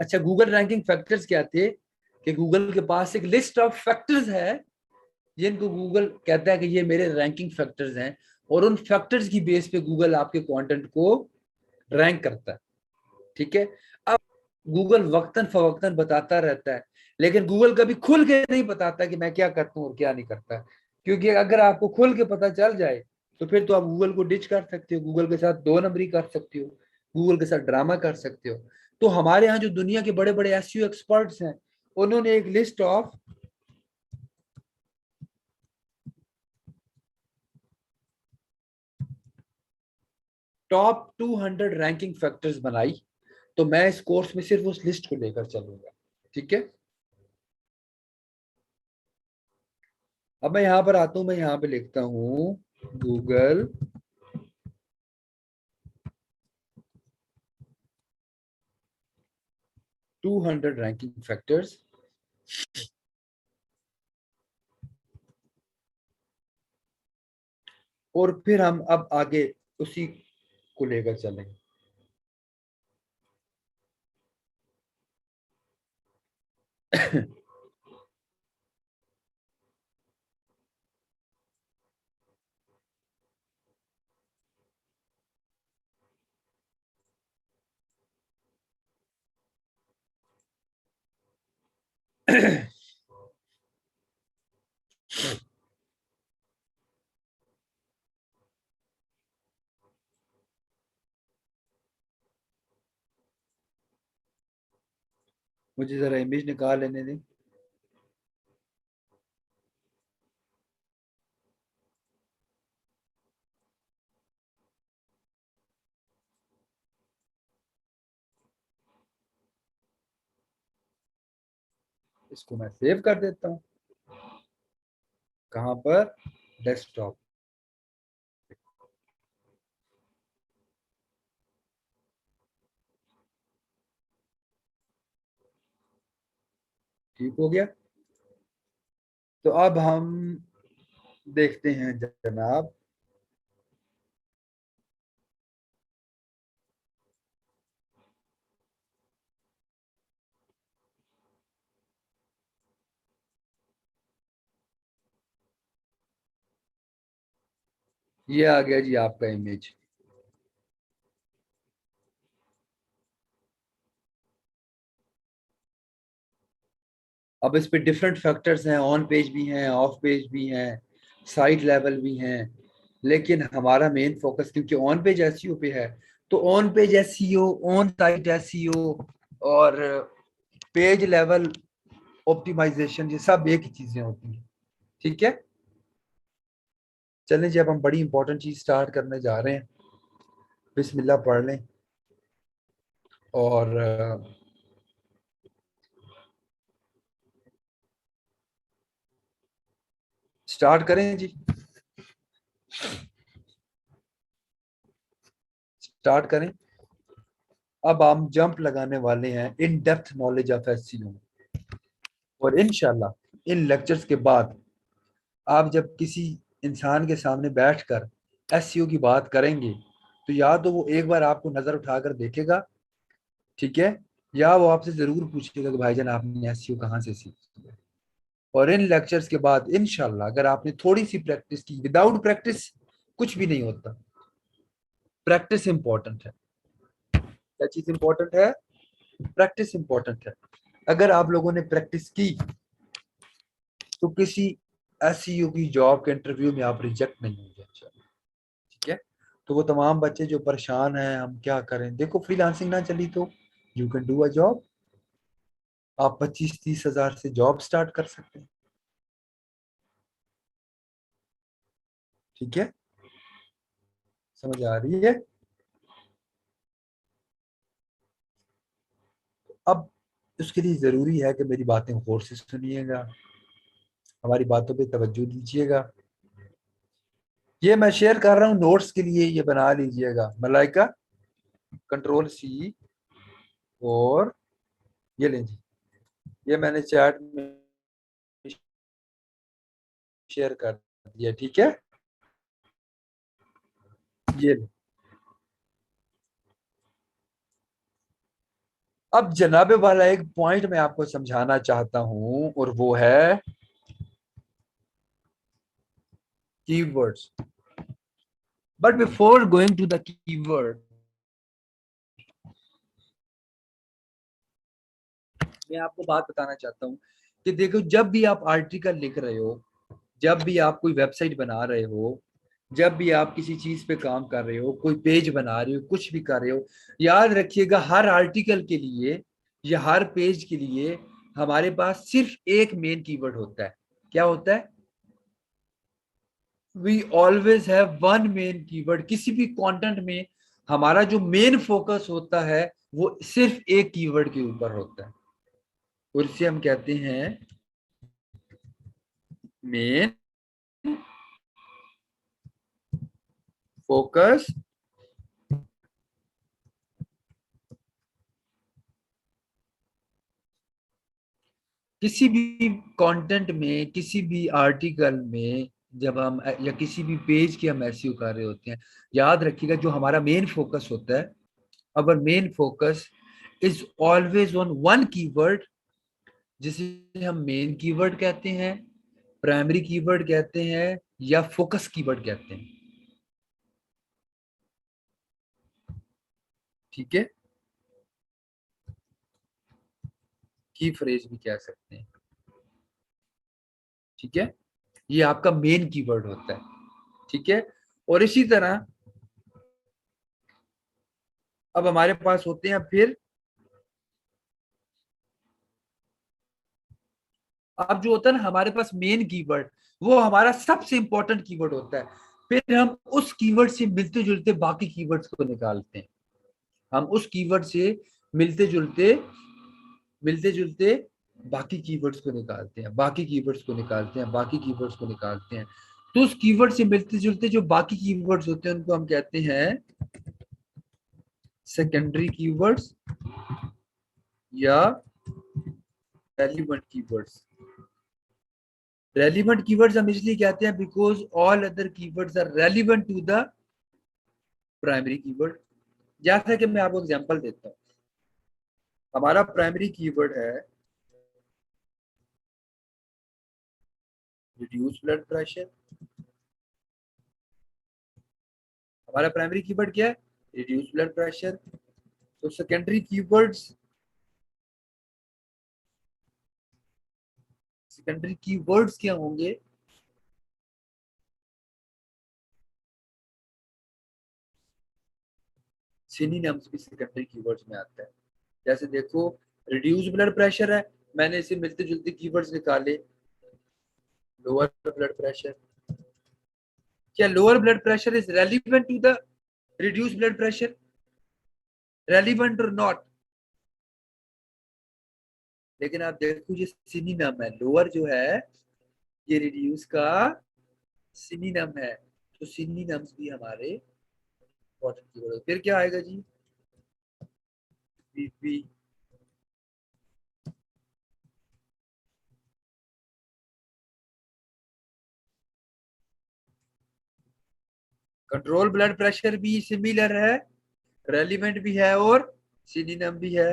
अच्छा, गूगल रैंकिंग फैक्टर्स क्या थे कि गूगल के पास एक लिस्ट ऑफ फैक्टर्स है जिनको गूगल कहता है कि ये मेरे रैंकिंग फैक्टर्स हैं, और उन फैक्टर्स की बेस पे गूगल आपके कंटेंट को रैंक करता है। ठीक है। अब गूगल वक्तन फवक्तन बताता रहता है, लेकिन गूगल कभी खुल के नहीं बताता कि मैं क्या करता हूँ और क्या नहीं करता, क्योंकि अगर आपको खुल के पता चल जाए तो फिर तो आप गूगल को डिच कर सकते हो, गूगल के साथ दो नंबरी कर सकते हो, गूगल के साथ ड्रामा कर सकते हो। तो हमारे यहाँ जो दुनिया के बड़े बड़े एसईओ एक्सपर्ट्स हैं, उन्होंने एक list of top 200 ranking factors बनाई। तो मैं इस कोर्स में सिर्फ उस लिस्ट को लेकर चलूंगा। ठीक है। अब मैं यहां पर आता हूं, मैं यहां पे लिखता हूं गूगल 200 रैंकिंग फैक्टर्स, और फिर हम अब आगे उसी को लेकर चलेंगे। मुझे जरा इमेज निकाल लेने दें। इसको मैं सेव कर देता हूँ। कहां पर? डेस्कटॉप। ठीक हो गया। तो अब हम देखते हैं जनाब। ये आ गया जी आपका इमेज। अब इस पे डिफरेंट फैक्टर्स हैं, ऑन पेज भी हैं, ऑफ पेज भी हैं, साइट लेवल भी हैं, लेकिन हमारा मेन फोकस क्योंकि ऑन पेज एसईओ पे है, तो on page SEO, on site SEO और पेज लेवल ऑप्टिमाइजेशन, ये सब एक ही चीजें होती हैं। ठीक है। चलें जी, अब हम बड़ी इंपॉर्टेंट चीज स्टार्ट करने जा रहे हैं। बिस्मिल्लाह पढ़ लें और स्टार्ट करें जी। स्टार्ट करें। अब हम जंप लगाने वाले हैं in depth knowledge of SEO, और इंशाल्लाह इन लेक्चर्स के बाद आप जब किसी इंसान के सामने बैठकर एसईओ की बात करेंगे, तो या तो वो एक बार आपको नजर उठाकर देखेगा, ठीक है, या वो आपसे जरूर पूछेगा कि भाईजान आपने एसईओ कहाँ से सीखी है। और इन लेक्चर्स के बाद इंशाल्लाह अगर आपने थोड़ी सी प्रैक्टिस की, विदाउट प्रैक्टिस कुछ भी नहीं होता। प्रैक्टिस इंपॉर्टेंट है। क्या चीज इंपॉर्टेंट है? प्रैक्टिस इंपॉर्टेंट है। अगर आप लोगों ने प्रैक्टिस की तो किसी एसईओ की जॉब के इंटरव्यू में आप रिजेक्ट नहीं होंगे इंशाल्लाह। ठीक है। तो वो तमाम बच्चे जो परेशान हैं हम क्या करें, देखो फ्रीलांसिंग ना चली तो you can do a job. आप 25-30 हज़ार से जॉब स्टार्ट कर सकते हैं। ठीक है। समझ आ रही है? अब उसके लिए जरूरी है कि मेरी बातें गौर से सुनिएगा, हमारी बातों पे तवज्जो दीजिएगा। ये मैं शेयर कर रहा हूँ नोट्स के लिए, ये बना लीजिएगा मलाइका, कंट्रोल सी, और ये लें जी, ये मैंने चैट में शेयर कर दिया। ठीक है। ये लें। अब जनाबे वाला एक पॉइंट मैं आपको समझाना चाहता हूं, और वो है keywords. But before going to the keyword, मैं आपको बात बताना चाहता हूं कि देखो, जब भी आप आर्टिकल लिख रहे हो, जब भी आप कोई वेबसाइट बना रहे हो, जब भी आप किसी चीज पे काम कर रहे हो, कोई पेज बना रहे हो, कुछ भी कर रहे हो, याद रखिएगा हर आर्टिकल के लिए या हर पेज के लिए हमारे पास सिर्फ एक मेन कीवर्ड होता है। क्या होता है? We always have one main keyword. किसी भी कंटेंट में हमारा जो मेन फोकस होता है वो सिर्फ एक कीवर्ड के ऊपर होता है, और इसे हम कहते हैं मेन फोकस। किसी भी कंटेंट में, किसी भी आर्टिकल में, जब हम या किसी भी पेज की हम एसईओ कर रहे होते हैं, याद रखिएगा जो हमारा मेन फोकस होता है, our main focus is always on one keyword, जिसे हम मेन कीवर्ड कहते हैं, प्राइमरी कीवर्ड कहते हैं, या फोकस कीवर्ड कहते हैं। ठीक है, की फ्रेज भी कह सकते हैं। ठीक है, ये आपका मेन कीवर्ड होता है। ठीक है, और इसी तरह अब हमारे पास होते हैं फिर, अब जो होता है ना हमारे पास मेन कीवर्ड, वो हमारा सबसे इंपॉर्टेंट कीवर्ड होता है। फिर हम उस कीवर्ड से मिलते जुलते बाकी कीवर्ड्स को निकालते हैं। हम उस कीवर्ड से मिलते जुलते मिलते जुलते बाकी कीवर्ड्स को निकालते हैं, बाकी कीवर्ड्स को निकालते हैं, बाकी कीवर्ड्स को निकालते हैं। तो उस कीवर्ड से मिलते जुलते जो बाकी कीवर्ड्स होते हैं उनको हम कहते हैं सेकेंडरी कीवर्ड्स या रेलिवेंट कीवर्ड्स। रेलिवेंट कीवर्ड्स हम इसलिए कहते हैं because all other keywords are relevant to the primary keyword. जैसा कि मैं आपको एग्जांपल देता हूँ, हमारा प्राइमरी कीवर्ड है रिड्यूस ब्लड प्रेशर। हमारा प्राइमरी कीवर्ड क्या है? Reduce blood pressure. तो सेकेंडरी कीवर्ड्स क्या होंगे? सिनोनिम्स भी सेकेंडरी कीवर्ड्स में आता है। जैसे देखो, रिड्यूस ब्लड प्रेशर है, मैंने इसे मिलते जुलते कीवर्ड्स निकाले। लोअर ब्लड प्रेशर, क्या lower blood pressure is relevant to the reduce blood pressure? Relevant और नॉट? लेकिन आप देखो ये सिनोनिम है, लोअर जो है ये रिड्यूस का सिनोनिम है। तो सिनोनिम्स भी हमारे इंपॉर्टेंट कीवर्ड। फिर क्या आएगा जी? बीपी, कंट्रोल ब्लड प्रेशर भी सिमिलर है, रेलिवेंट भी है और सिनोनिम भी है।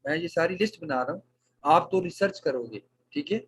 मैं ये सारी लिस्ट बना रहा हूँ, आप तो रिसर्च करोगे। ठीक है,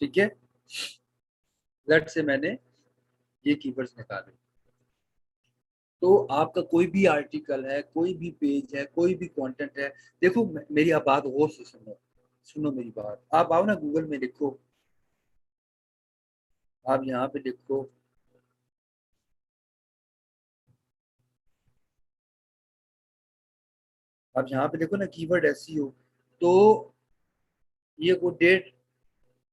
ठीक है, लेट से मैंने ये कीवर्ड्स निकाले। तो आपका कोई भी आर्टिकल है, कोई भी पेज है, कोई भी कंटेंट है, देखो मेरी आप बात गौर से सुनो, सुनो मेरी बात। आप आओ ना गूगल में लिखो आप यहाँ पे लिखो आप यहाँ पे देखो ना कीवर्ड एसईओ, तो ये को 1.5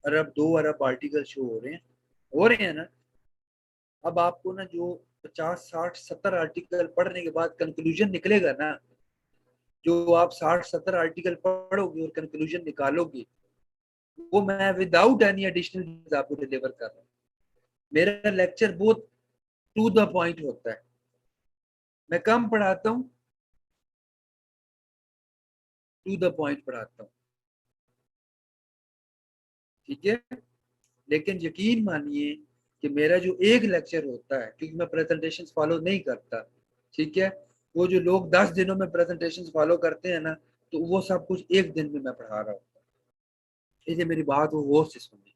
अरब 2 अरब आर्टिकल शो हो रहे हैं ना। अब आपको ना जो 50 60 70 आर्टिकल पढ़ने के बाद कंक्लूजन निकलेगा ना, जो आप 60 70 आर्टिकल पढ़ोगे और कंक्लूजन निकालोगे, वो मैं विदाउट एनी एडिशनल आपको डिलीवर कर रहा हूँ। मेरा लेक्चर बहुत टू द पॉइंट होता है, मैं कम पढ़ाता हूँ, टू द पॉइंट पढ़ाता हूँ, ठीक है। लेकिन यकीन मानिए कि मेरा जो एक लेक्चर होता है, क्योंकि मैं प्रेजेंटेशन फॉलो नहीं करता, ठीक है, वो जो लोग 10 दिनों में प्रेजेंटेशन फॉलो करते हैं ना, तो वो सब कुछ एक दिन में मैं पढ़ा रहा हूँ। इसलिए मेरी बात वो गौर से सुनिए,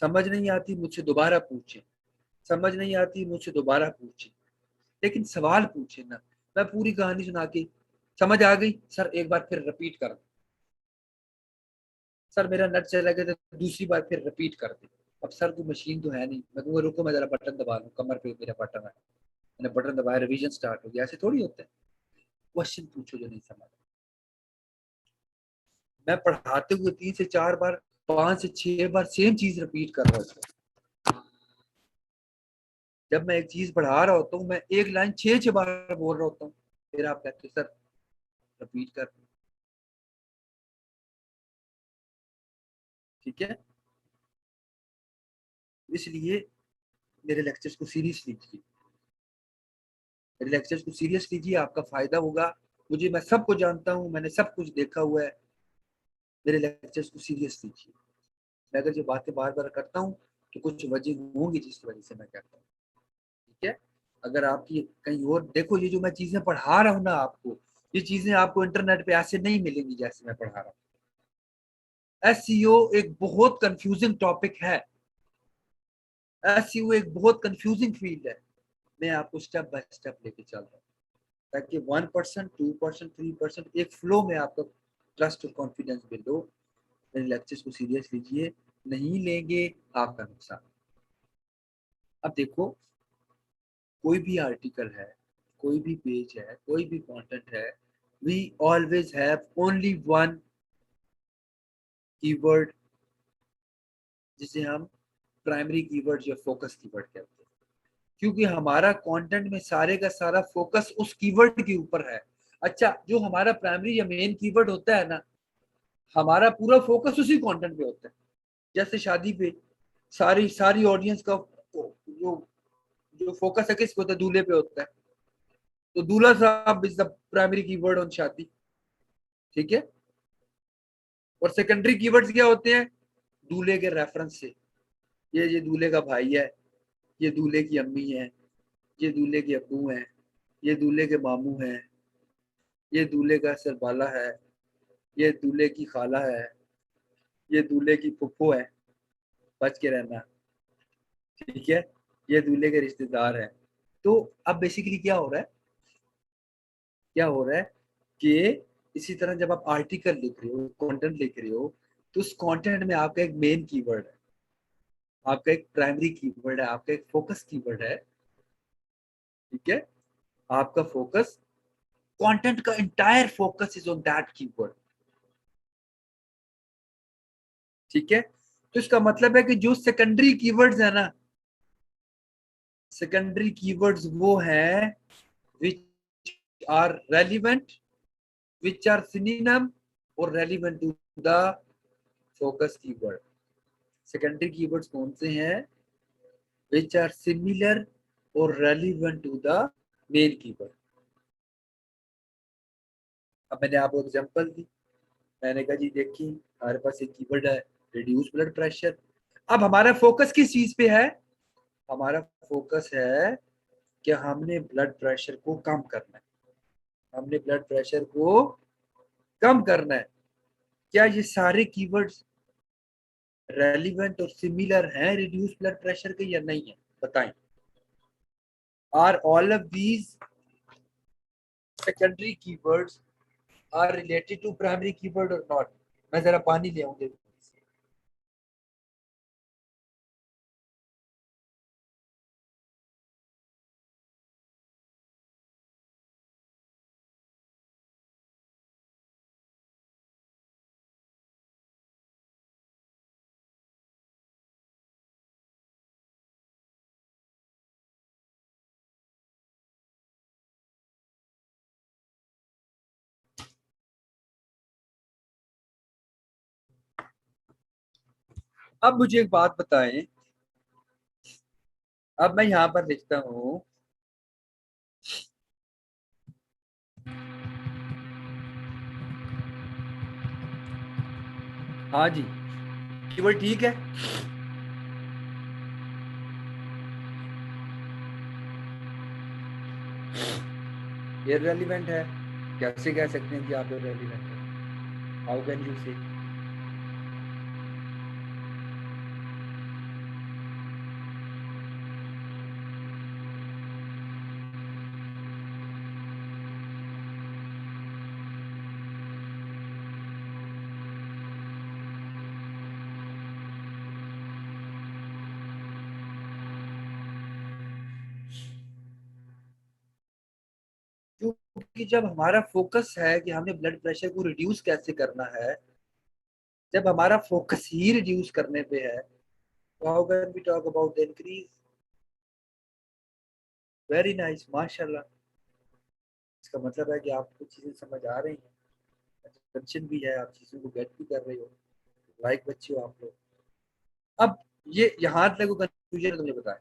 समझ नहीं आती मुझसे दोबारा पूछे, समझ नहीं आती मुझसे दोबारा पूछे, लेकिन सवाल पूछे ना। मैं पूरी कहानी सुना के समझ आ गई सर, एक बार फिर रिपीट कर दो, सर मेरा नेट चला गया तो दूसरी बार फिर रिपीट कर दे। अब सर कोई मशीन तो है नहीं, मैं कहूँगा रुको मैं जरा बटन दबा लूँ, कमर पे मेरा बटन है, मैंने बटन दबाया, रिवीजन स्टार्ट हो गया। ऐसे थोड़ी होता है। क्वेश्चन पूछो जो नहीं समझ। मैं पढ़ाते हुए 3 से 4 बार 5 से 6 बार सेम चीज रिपीट कर रहा हूँ। जब मैं एक चीज पढ़ा रहा होता हूँ, मैं एक लाइन 6 6 बार बोल रहा होता हूँ, फिर आप कहते हो सर रिपीट कर, ठीक है। इसलिए मेरे लेक्चर्स को सीरियस लीजिए, मेरे लेक्चर्स को सीरियस लीजिए, आपका फायदा होगा। मुझे, मैं सबको जानता हूँ, मैंने सब कुछ देखा हुआ है। मेरे लेक्चर्स को सीरियस लीजिए। मैं अगर ये बातें बार बार करता हूँ तो कुछ वजह होंगी जिसकी वजह से मैं कहता हूँ, ठीक है। अगर आपकी कहीं और देखो, ये जो मैं चीजें पढ़ा रहा हूँ ना आपको, ये चीजें आपको इंटरनेट पे ऐसे नहीं मिलेंगी जैसे मैं पढ़ा रहा हूँ। एसईओ एक बहुत कंफ्यूजिंग टॉपिक है, एसईओ एक बहुत कंफ्यूजिंग फील्ड है। मैं आपको स्टेप बाय स्टेप लेके चल रहा हूँ, ताकि 1% 2% 3% एक फ्लो में आपका ट्रस्ट और कॉन्फिडेंस बिल्ड हो। मेरे लेक्चर्स को सीरियस लीजिए, नहीं लेंगे आपका नुकसान। अब देखो, कोई भी आर्टिकल है, कोई भी पेज है, कोई भी कंटेंट है, we always have only one keyword, जिसे हम प्राइमरी कीवर्ड या फोकस कीवर्ड कहते हैं। क्योंकि हमारा कंटेंट में सारे का सारा फोकस उस कीवर्ड के ऊपर है। अच्छा, जो हमारा प्राइमरी या मेन कीवर्ड होता है ना, हमारा पूरा फोकस उसी कंटेंट पे होता है। जैसे शादी पे सारी सारी ऑडियंस का जो जो फोकस है किस पे होता है, दूल्हे पे होता है। तो दूल्हा साहब is the primary keyword on शादी, ठीक है। और सेकेंडरी कीवर्ड्स क्या होते हैं, दूल्हे के रेफरेंस से, ये दूल्हे का भाई है, ये दूल्हे की अम्मी है, ये दूल्हे के अब्बू हैं, ये दूल्हे के मामू हैं, ये दूल्हे का सरबाला है, ये दूल्हे की खाला है, ये दूल्हे की फुफ्फो है, बच के रहना, ठीक है, ये दूल्हे के रिश्तेदार हैं। तो अब बेसिकली क्या हो रहा है, क्या हो रहा है कि इसी तरह जब आप आर्टिकल लिख रहे हो, कंटेंट लिख रहे हो, तो उस कंटेंट में आपका एक मेन कीवर्ड है, आपका एक प्राइमरी कीवर्ड है, आपका एक फोकस कीवर्ड है, ठीक है। आपका फोकस, कंटेंट का entire focus is on that keyword, ठीक है। तो इसका मतलब है कि जो सेकेंडरी कीवर्ड्स है ना, सेकेंडरी कीवर्ड्स वो हैं which are relevant, which are synonym और relevant to the focus keyword. Secondary keywords कौन से हैं, विच आर सिमिलर और relevant to the main keyword. अब मैंने आपको एग्जांपल दी, मैंने कहा जी देखिए हमारे पास एक कीवर्ड है रिड्यूस ब्लड प्रेशर। अब हमारा फोकस किस चीज पे है, हमारा फोकस है कि हमने ब्लड प्रेशर को कम करना है, हमने ब्लड प्रेशर को कम करना है। क्या ये सारे कीवर्ड्स रेलिवेंट और सिमिलर हैं रिड्यूस ब्लड प्रेशर के या नहीं है, बताएं। Are all of these secondary keywords are related to primary keyword और नॉट। मैं जरा पानी ले आऊं, अब मुझे एक बात बताएं, अब मैं यहाँ पर लिखता हूँ, हाँ जी, कीवर्ड ठीक है, इररेलेवेंट है, कैसे कह सकते हैं कि आप इररेलेवेंट है? हाउ कैन यू से? क्योंकि जब हमारा फोकस है कि हमें ब्लड प्रेशर को रिड्यूस कैसे करना है, जब हमारा फोकस ही रिड्यूस करने पे है, तो how can we talk about increase? Very nice, माशाल्लाह। इसका मतलब है कि आपको चीजें समझ आ रही हैं, टेंशन भी है, आप चीजों को गेट भी कर रहे हो, लाइक बच्चे हो आप लोग। अब ये यहाँ तक कंफ्यूजन है, तुमने बताया।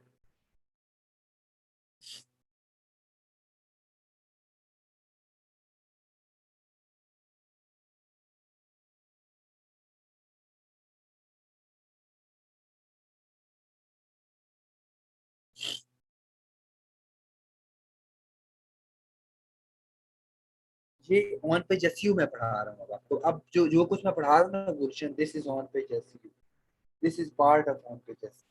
ये ऑन पेज एसईओ में पढ़ा रहा हूँ आपको। अब जो जो कुछ मैं पढ़ा रहा हूँ ना Gulshan, this is on page SEO, this is part of on page SEO.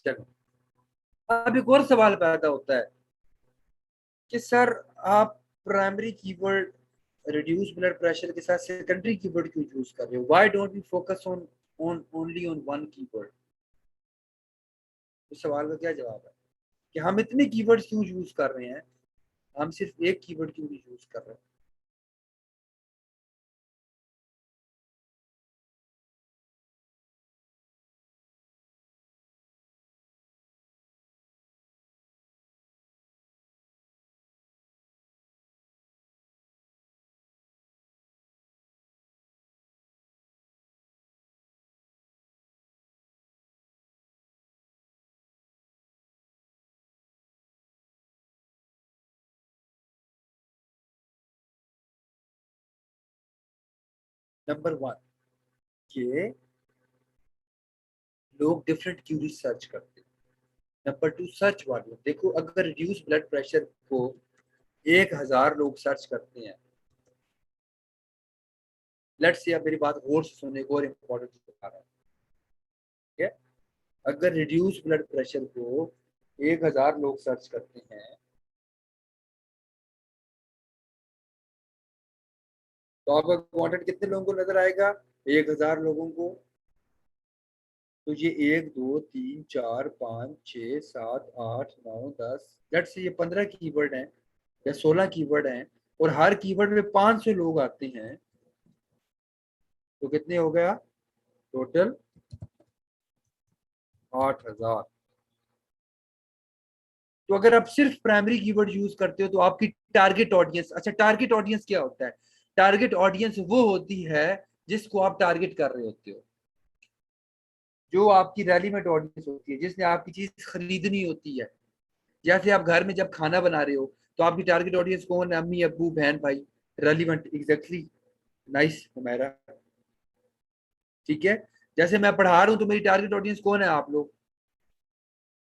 चलो, अब एक और सवाल पैदा होता है कि सर, आप primary keyword reduce blood pressure के साथ सेकेंडरी कीवर्ड क्यों चूज कर रहे हो? Why don't we focus on on only on one keyword? इस सवाल का क्या जवाब है कि हम इतने कीवर्ड्स क्यों यूज कर रहे हैं, हम सिर्फ एक कीवर्ड क्यों नहीं यूज कर रहे? नंबर वन, कि लोग डिफरेंट क्यूरीज सर्च करते हैं। नंबर टू, सर्च वॉल्यूम देखो, अगर रिड्यूस ब्लड प्रेशर को 1,000 लोग सर्च करते हैं, लेट्स से, अब मेरी बात गौर से सुनने को, और इम्पोर्टेंट बता रहा हूँ, ठीक है? अगर रिड्यूस ब्लड प्रेशर को 1,000 लोग सर्च करते हैं, तो आपका कंटेंट कितने लोगों को नजर आएगा? 1,000 लोगों को। तो ये 1, 2, 3, 4, 5, 6, 7, 8, 9, 10, लेट्स से ये 15 कीवर्ड हैं या 16 कीवर्ड हैं, और हर कीवर्ड में 500 लोग आते हैं, तो कितने हो गया टोटल? 8,000। तो अगर आप सिर्फ प्राइमरी कीवर्ड यूज करते हो, तो आपकी टारगेट ऑडियंस, अच्छा टारगेट ऑडियंस क्या होता है? टारगेट ऑडियंस वो होती है जिसको आप टारगेट कर रहे होते हो, जो आपकी रेलिवेंट ऑडियंस होती है, जिसने आपकी चीज खरीदनी होती है। जैसे आप घर में जब खाना बना रहे हो, तो आपकी टारगेट ऑडियंस कौन है? अम्मी, अब्बू, बहन, भाई। रेलिवेंट, एग्जैक्टली, नाइस हमारा, ठीक है। जैसे मैं पढ़ा रहा हूँ, तो मेरी टारगेट ऑडियंस कौन है? आप लोग।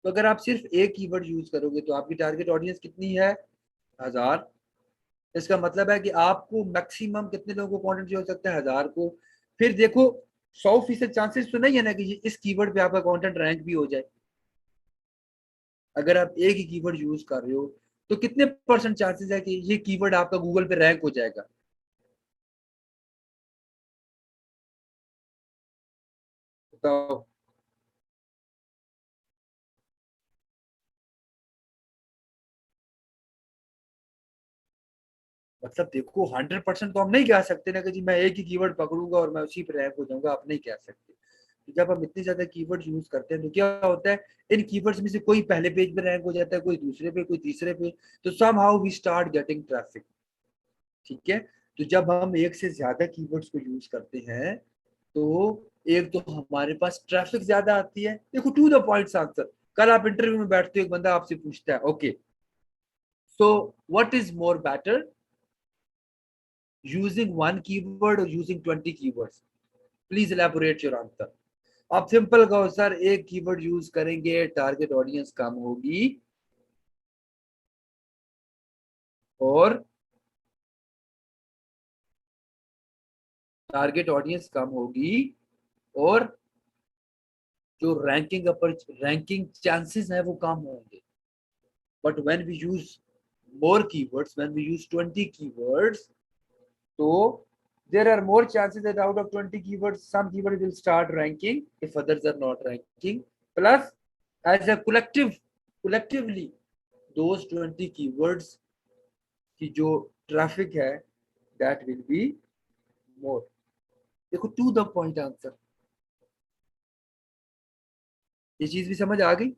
तो अगर आप सिर्फ एक कीवर्ड यूज करोगे, तो आपकी टारगेट ऑडियंस कितनी है? 1,000। इसका मतलब है कि आपको मैक्सिमम कितने लोगों को कंटेंट हो सकता है? 1,000 को। फिर देखो, 100% चांसेस तो नहीं है ना कि इस कीवर्ड पे आपका कंटेंट रैंक भी हो जाए। अगर आप एक ही कीवर्ड यूज कर रहे हो, तो कितने परसेंट चांसेस है कि ये कीवर्ड आपका गूगल पे रैंक हो जाएगा? बताओ। मतलब देखो, 100% तो हम नहीं कह सकते ना कि जी मैं एक ही कीवर्ड पकड़ूंगा और मैं उसी पे रैंक हो जाऊंगा, आप नहीं कह सकते। तो जब हम इतने ज्यादा कीवर्ड्स यूज करते हैं तो क्या होता है, इन कीवर्ड्स में से कोई पहले पेज पे रैंक हो जाता है, कोई दूसरे पे, कोई तीसरे पे, तो somehow we start getting traffic. ठीक है, तो जब हम एक से ज्यादा कीवर्ड्स को यूज करते हैं तो एक तो हमारे पास ट्रैफिक ज्यादा आती है। देखो टू द पॉइंट आंसर, कल आप इंटरव्यू में बैठते हो, एक बंदा आपसे पूछता है okay so what is more better, using one keyword और using 20 keywords, please elaborate your answer. आप सिंपल कहो सर एक कीवर्ड यूज करेंगे टारगेट ऑडियंस कम होगी और टारगेट ऑडियंस कम होगी और जो रैंकिंग चांसेस है वो कम होंगे। But when we use more keywords, when we use 20 keywords, so there are more chances that out of 20 keywords some keywords will start ranking if others are not ranking, plus as a collectively those 20 keywords की जो traffic है that will be more। देखो to the point answer, ये चीज भी समझ आ गई?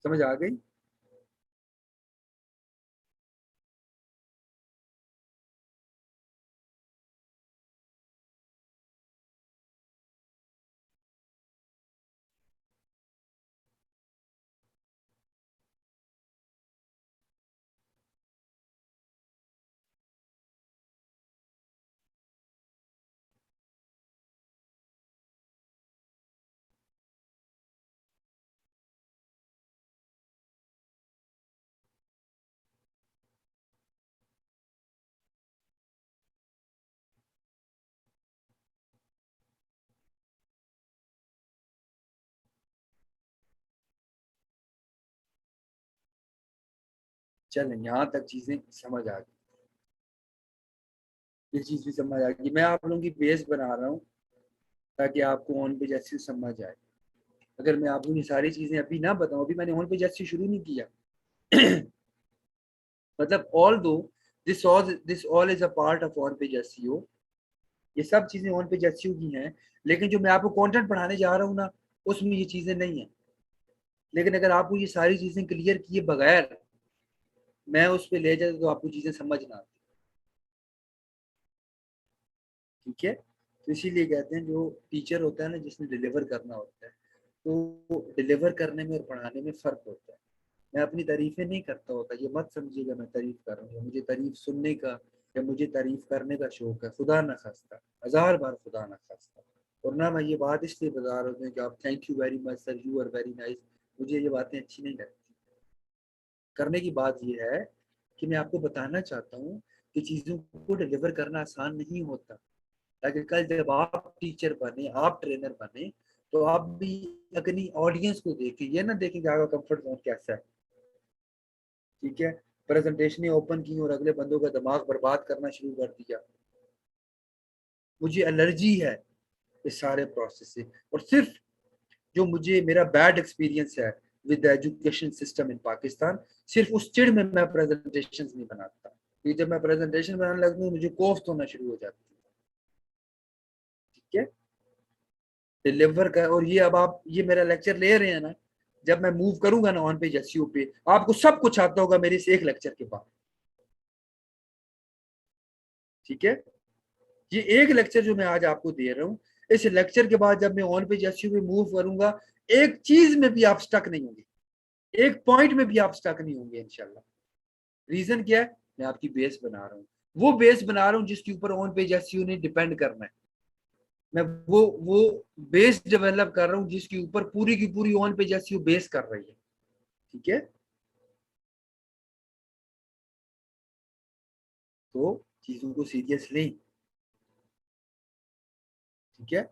समझ आ गई? चलें, यहाँ तक चीजें समझ आ गई, ये चीज भी समझ आ गई। मैं आप लोगों की बेस बना रहा हूँ ताकि आपको ऑन पेज अच्छी समझ आए। अगर मैं आपको ये सारी चीजें अभी ना बताऊं, अभी मैंने ऑन पेज एसईओ शुरू नहीं किया मतलब ऑल दो this all is a part of on page SEO, ये सब चीजें ऑन पेज एसईओ की हैं, लेकिन जो मैं आपको कंटेंट पढ़ाने जा रहा हूँ ना उसमें ये चीजें नहीं है। लेकिन अगर आपको ये सारी चीजें क्लियर किए बगैर मैं उस पर ले जाता तो आपको चीजें समझ ना आती। ठीक है, तो इसीलिए कहते हैं जो टीचर होता है ना जिसने डिलीवर करना होता है, तो डिलीवर करने में और पढ़ाने में फर्क होता है। मैं अपनी तारीफें नहीं करता होता, ये मत समझिएगा मैं तारीफ कर रहा हूँ, मुझे तारीफ सुनने का या मुझे तारीफ करने का शौक है, खुदा ना खास्ता, हजार बार खुदा ना खास्ता। और ना मैं ये बात इसलिए बता रहा हूँ कि आप thank you very much sir, you are very nice, मुझे ये बातें अच्छी नहीं लगती। करने की बात ये है कि मैं आपको बताना चाहता हूँ कि चीज़ों को डिलीवर करना आसान नहीं होता, ताकि कल जब आप टीचर बने, आप ट्रेनर बने, तो आप भी अपनी ऑडियंस को देखें, ये ना देखें कि आपका कंफर्ट जोन कैसा है। ठीक है, प्रेजेंटेशन ओपन की और अगले बंदों का दिमाग बर्बाद करना शुरू कर दिया। मुझे एलर्जी है इस सारे प्रोसेस से, और सिर्फ जो मुझे मेरा बैड एक्सपीरियंस है with the education system in Pakistan, सिर्फ उस चिड़ में मैं प्रेजेंटेशन नहीं बनाता, क्योंकि जब मैं प्रेजेंटेशन बनाने लगता हूँ मुझे कोफ्त होना शुरू हो जाती है। ठीक है, डिलीवर कर, और ये अब आप ये मेरा लेक्चर ले रहे हैं ना, जब मैं मूव करूंगा ना ऑन पेज एसईओ पे, आपको सब कुछ आता होगा मेरे इस एक लेक्चर के बाद। ठीक है, ये एक लेक्चर जो मैं आज आपको दे रहा हूँ, इस लेक्चर के बाद जब मैं ऑन पेज एसईओ पे मूव करूंगा, एक चीज में भी आप स्टक नहीं होंगे, एक पॉइंट में भी आप स्टक नहीं होंगे इंशाल्लाह। रीजन क्या है, मैं आपकी बेस बना रहा हूँ, वो बेस बना रहा हूँ जिसके ऊपर ऑन पेज एसईओ ने डिपेंड करना है। मैं वो बेस डेवलप कर रहा हूँ जिसके ऊपर पूरी की पूरी ऑन पेज एसईओ बेस कर रही है। ठीक है, तो चीजों को सीरियस लें। ठीक है,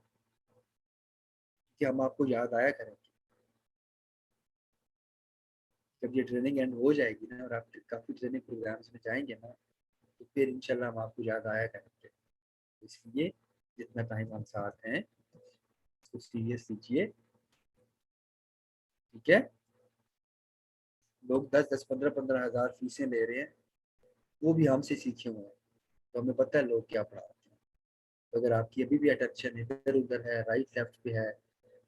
कि हम आपको याद आया करेंगे जब ये ट्रेनिंग एंड हो जाएगी ना और आप काफी ट्रेनिंग प्रोग्राम्स में जाएंगे ना, तो फिर इंशाल्लाह हम आपको याद आया करेंगे। इसलिए जितना टाइम हम साथ हैं उसको सीरियस लीजिए। ठीक है, लोग 10-10 15-15 हजार फीसें ले रहे हैं, वो भी हमसे सीखे हुए हैं, तो हमें पता है लोग क्या पढ़ाते हैं। तो अगर आपकी अभी भी अटेंशन इधर उधर है, राइट लेफ्ट पे है,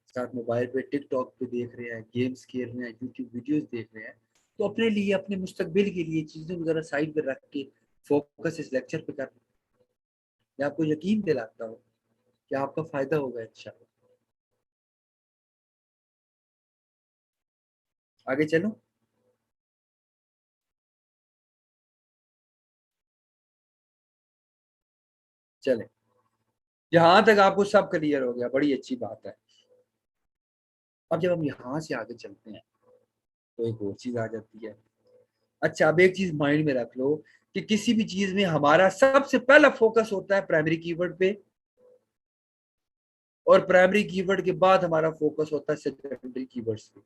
साथ मोबाइल पे टिकटॉक पे देख रहे हैं, गेम्स खेल रहे हैं, यूट्यूब वीडियोस देख रहे हैं, तो अपने लिए, अपने मुस्तकबिल के लिए चीजें वगैरह साइड पे रख के फोकस इस लेक्चर पे कर। मैं आपको यकीन दिलाता हूँ कि आपका फायदा होगा इंशाल्लाह। आगे चलो। चले, जहां तक आपको सब क्लियर हो गया, बड़ी अच्छी बात है। अब जब हम यहाँ से आगे चलते हैं तो एक और चीज आ जाती है। अच्छा, अब एक चीज माइंड में रख लो कि किसी भी चीज में हमारा सबसे पहला फोकस होता है प्राइमरी कीवर्ड पे, और प्राइमरी कीवर्ड के बाद हमारा फोकस होता है सेकेंडरी कीवर्ड्स पे।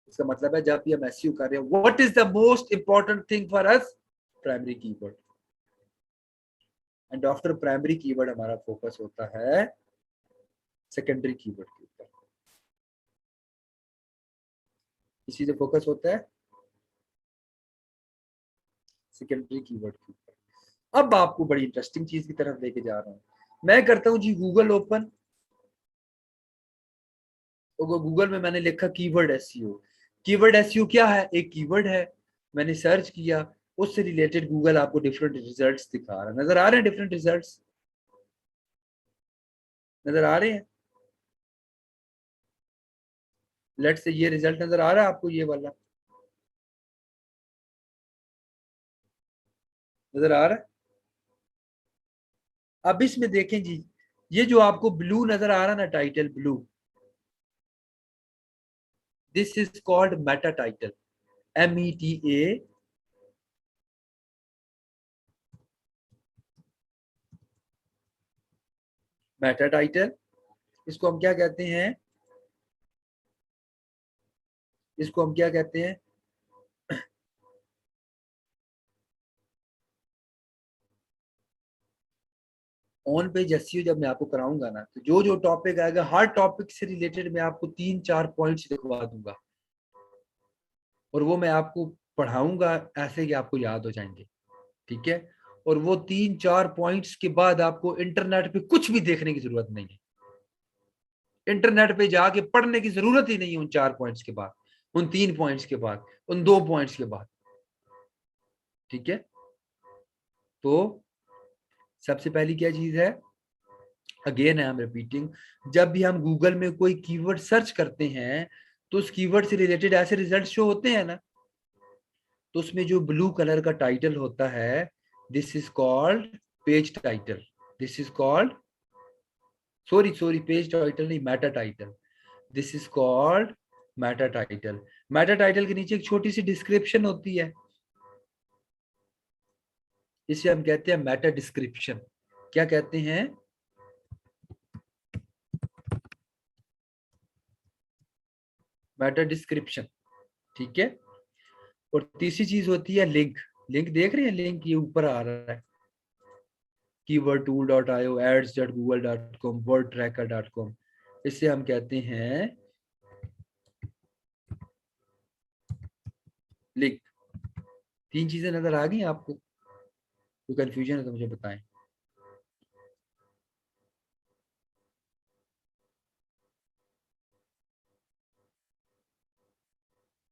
इसका मतलब है जब भी हम एसईओ कर रहे हैं, what is the most important thing for us? Primary keyword. And after primary keyword हमारा फोकस होता है सेकेंडरी कीवर्ड के ऊपर। इसी से फोकस होता है सेकेंडरी कीवर्ड के ऊपर। अब आपको बड़ी इंटरेस्टिंग चीज की तरफ लेके जा रहा हूं। मैं करता हूं जी गूगल ओपन, तो गूगल में मैंने लिखा कीवर्ड एसईओ। कीवर्ड एसईओ क्या है? एक कीवर्ड है। मैंने सर्च किया, उससे रिलेटेड गूगल आपको डिफरेंट रिजल्ट्स दिखा रहा है। नजर आ रहे हैं डिफरेंट रिजल्ट्स? नजर आ रहे हैं? लेट से ये रिजल्ट नजर आ रहा है आपको, ये वाला नजर आ रहा है? अब इसमें देखें जी, ये जो आपको ब्लू नजर आ रहा है ना, title blue, this is called meta title. META, Meta title. इसको हम क्या कहते हैं? इसको हम क्या कहते हैं? ऑन पेज एसईओ जब मैं आपको कराऊंगा ना, तो जो जो टॉपिक आएगा, हर टॉपिक से रिलेटेड मैं आपको 3-4 पॉइंट्स दिखवा दूंगा, और वो मैं आपको पढ़ाऊंगा ऐसे कि आपको याद हो जाएंगे। ठीक है? और वो 3-4 पॉइंट्स के बाद आपको इंटरनेट पे कुछ भी देखने की जरूरत नहीं है। इंटरनेट पे जाके पढ़ने की जरूरत ही नहीं है उन 4 पॉइंट्स के बाद, उन 3 पॉइंट्स के बाद, उन 2 पॉइंट्स के बाद। ठीक है? तो सबसे पहली क्या चीज है? अगेन आई एम रिपीटिंग, जब भी हम गूगल में कोई कीवर्ड सर्च करते हैं, तो उस कीवर्ड से रिलेटेड ऐसे रिजल्ट शो होते हैं ना, तो उसमें जो ब्लू कलर का टाइटल होता है, this is called page title. This is called, sorry sorry, page title नहीं, meta title. This is called meta title. Meta title के नीचे एक छोटी सी डिस्क्रिप्शन होती है, इसे हम कहते हैं मेटा डिस्क्रिप्शन। क्या कहते हैं? Meta description. ठीक है? और तीसरी चीज होती है लिंक। लिंक देख रहे हैं? लिंक ये ऊपर आ रहा है, keywordtool.io, ads.google.com, wordtracker.com। इससे हम कहते हैं लिंक। तीन चीजें नजर आ गई आपको? कोई कंफ्यूजन है तो मुझे बताएं।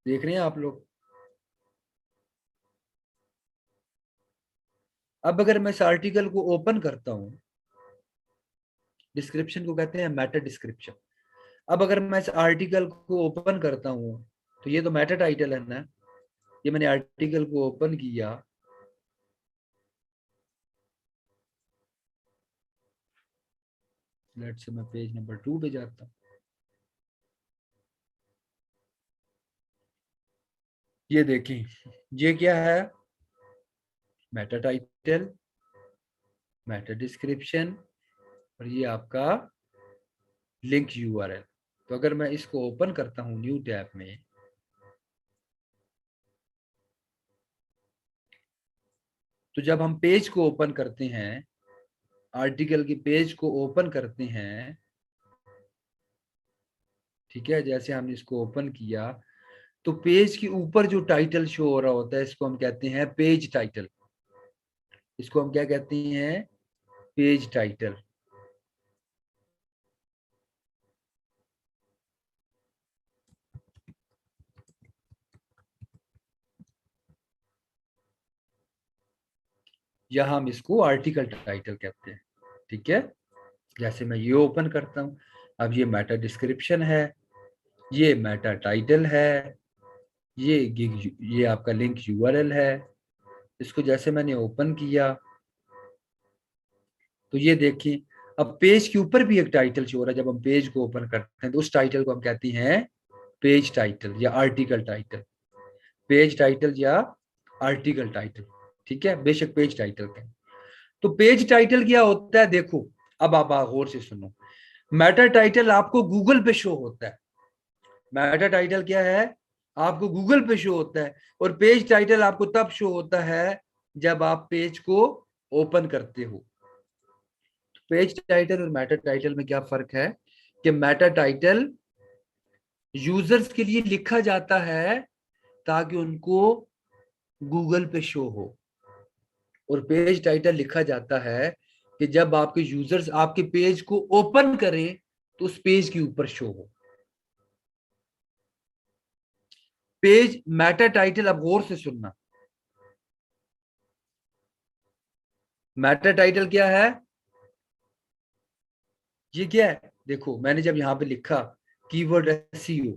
देख रहे हैं आप लोग? अब अगर मैं इस आर्टिकल को ओपन करता हूं, डिस्क्रिप्शन को कहते हैं मेटा डिस्क्रिप्शन। अब अगर मैं इस आर्टिकल को ओपन करता हूं, तो ये तो मेटा टाइटल है ना, ये मैंने आर्टिकल को ओपन किया, लेट से मैं पेज नंबर 2 पे जाता हूँ। ये देखें, ये क्या है? मेटा टाइटल, मेटा डिस्क्रिप्शन, और ये आपका लिंक यूआरएल। तो अगर मैं इसको ओपन करता हूं न्यू टैब में, तो जब हम पेज को ओपन करते हैं, आर्टिकल के पेज को ओपन करते हैं, ठीक है, जैसे हमने इसको ओपन किया, तो पेज के ऊपर जो टाइटल शो हो रहा होता है इसको हम कहते हैं पेज टाइटल। इसको हम क्या कहते हैं? Page title. या हम इसको आर्टिकल टाइटल कहते हैं। ठीक है, जैसे मैं ये ओपन करता हूं, अब ये मेटा डिस्क्रिप्शन है, ये मेटा टाइटल है, ये गिग, ये आपका लिंक यूआरएल है। इसको जैसे मैंने ओपन किया तो ये देखिए, अब पेज के ऊपर भी एक टाइटल शो हो रहा है। जब हम पेज को ओपन करते हैं तो उस टाइटल को हम कहते हैं पेज टाइटल या आर्टिकल टाइटल। पेज टाइटल या आर्टिकल टाइटल, ठीक है, बेशक पेज टाइटल का। तो पेज टाइटल क्या होता है देखो, अब आप गौर से सुनो। मेटा टाइटल आपको गूगल पे शो होता है। मेटा टाइटल क्या है? आपको गूगल पे शो होता है। और पेज टाइटल आपको तब शो होता है जब आप पेज को ओपन करते हो। पेज टाइटल और मेटा टाइटल में क्या फर्क है कि मेटा टाइटल यूजर्स के लिए लिखा जाता है ताकि उनको गूगल पे शो हो, और पेज टाइटल लिखा जाता है कि जब आपके यूजर्स आपके पेज को ओपन करें तो उस पेज के ऊपर शो हो। पेज मेटा टाइटल, अब गौर से सुनना, मेटा टाइटल क्या है? ये क्या है? देखो मैंने जब यहाँ पे लिखा कीवर्ड एसईओ,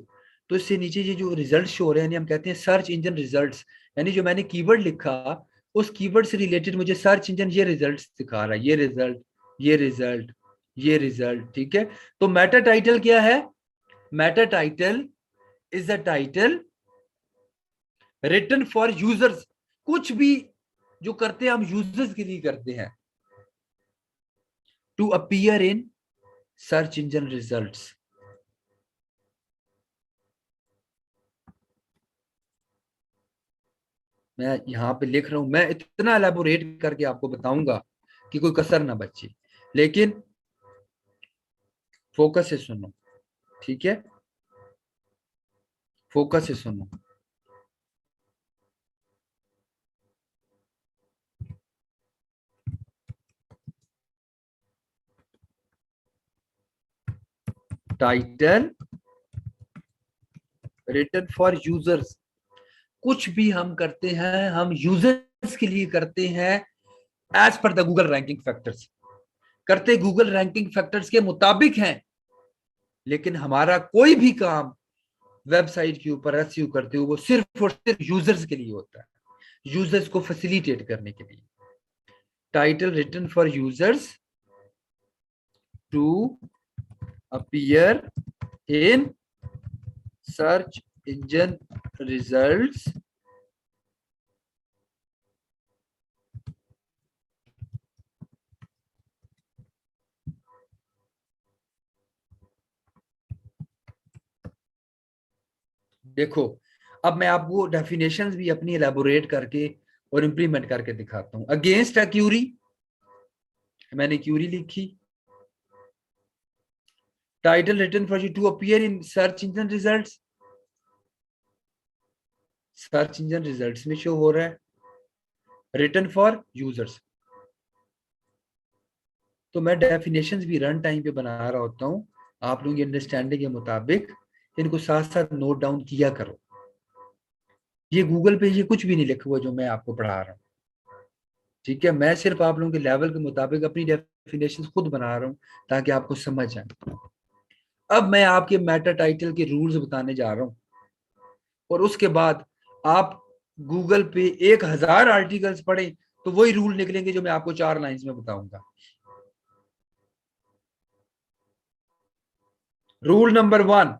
तो इससे नीचे ये जो रिजल्ट शो हो रहे हैं, यानी हम कहते हैं सर्च इंजन रिजल्ट्स, यानी जो मैंने कीवर्ड लिखा उस कीवर्ड से रिलेटेड मुझे सर्च इंजन ये रिजल्ट्स दिखा रहा है। ये रिजल्ट, ये रिजल्ट, ये रिजल्ट। ठीक है, तो मेटा टाइटल क्या है? Meta title is a title written for users. कुछ भी जो करते हैं हम यूजर्स के लिए करते हैं, to appear in search engine results. मैं यहाँ पे लिख रहा हूं, मैं इतना एलेबोरेट करके आपको बताऊंगा कि कोई कसर ना बचे, लेकिन फोकस से सुनो। ठीक है, फोकस से सुनो। टाइटल रिटन फॉर यूजर्स, कुछ भी हम करते हैं हम यूजर्स के लिए करते हैं, as per the Google ranking factors, करते गूगल रैंकिंग फैक्टर्स के मुताबिक हैं। लेकिन हमारा कोई भी काम वेबसाइट के ऊपर एसईओ करते हुए वो सिर्फ और सिर्फ यूजर्स के लिए होता है, यूजर्स को फैसिलिटेट करने के लिए। Title written for users to appear in search engine results देखो, अब मैं आपको डेफिनेशंस भी अपनी एलेबोरेट करके और इंप्लीमेंट करके दिखाता हूं। अगेंस्ट अ क्यूरी, मैंने क्यूरी लिखी। Title written for you to appear in search engine results, search engine results में शो हो रहा है। रिटन फॉर यूजर्स, तो मैं डेफिनेशंस भी रन टाइम पे बना रहा होता हूँ, आप लोगों की अंडरस्टैंडिंग के मुताबिक इनको साथ साथ नोट डाउन किया करो। ये गूगल पे ये कुछ भी नहीं लिखा हुआ जो मैं आपको पढ़ा रहा हूँ। ठीक है, मैं सिर्फ आप लोगों के लेवल के मुताबिक अपनी डेफिनेशन खुद बना रहा हूँ ताकि आपको समझ आए। अब मैं आपके मेटा टाइटल के रूल्स बताने जा रहा हूँ, और उसके बाद आप गूगल पे 1000 आर्टिकल्स पढ़ें तो वही रूल निकलेंगे जो मैं आपको 4 लाइंस में बताऊंगा। रूल नंबर 1,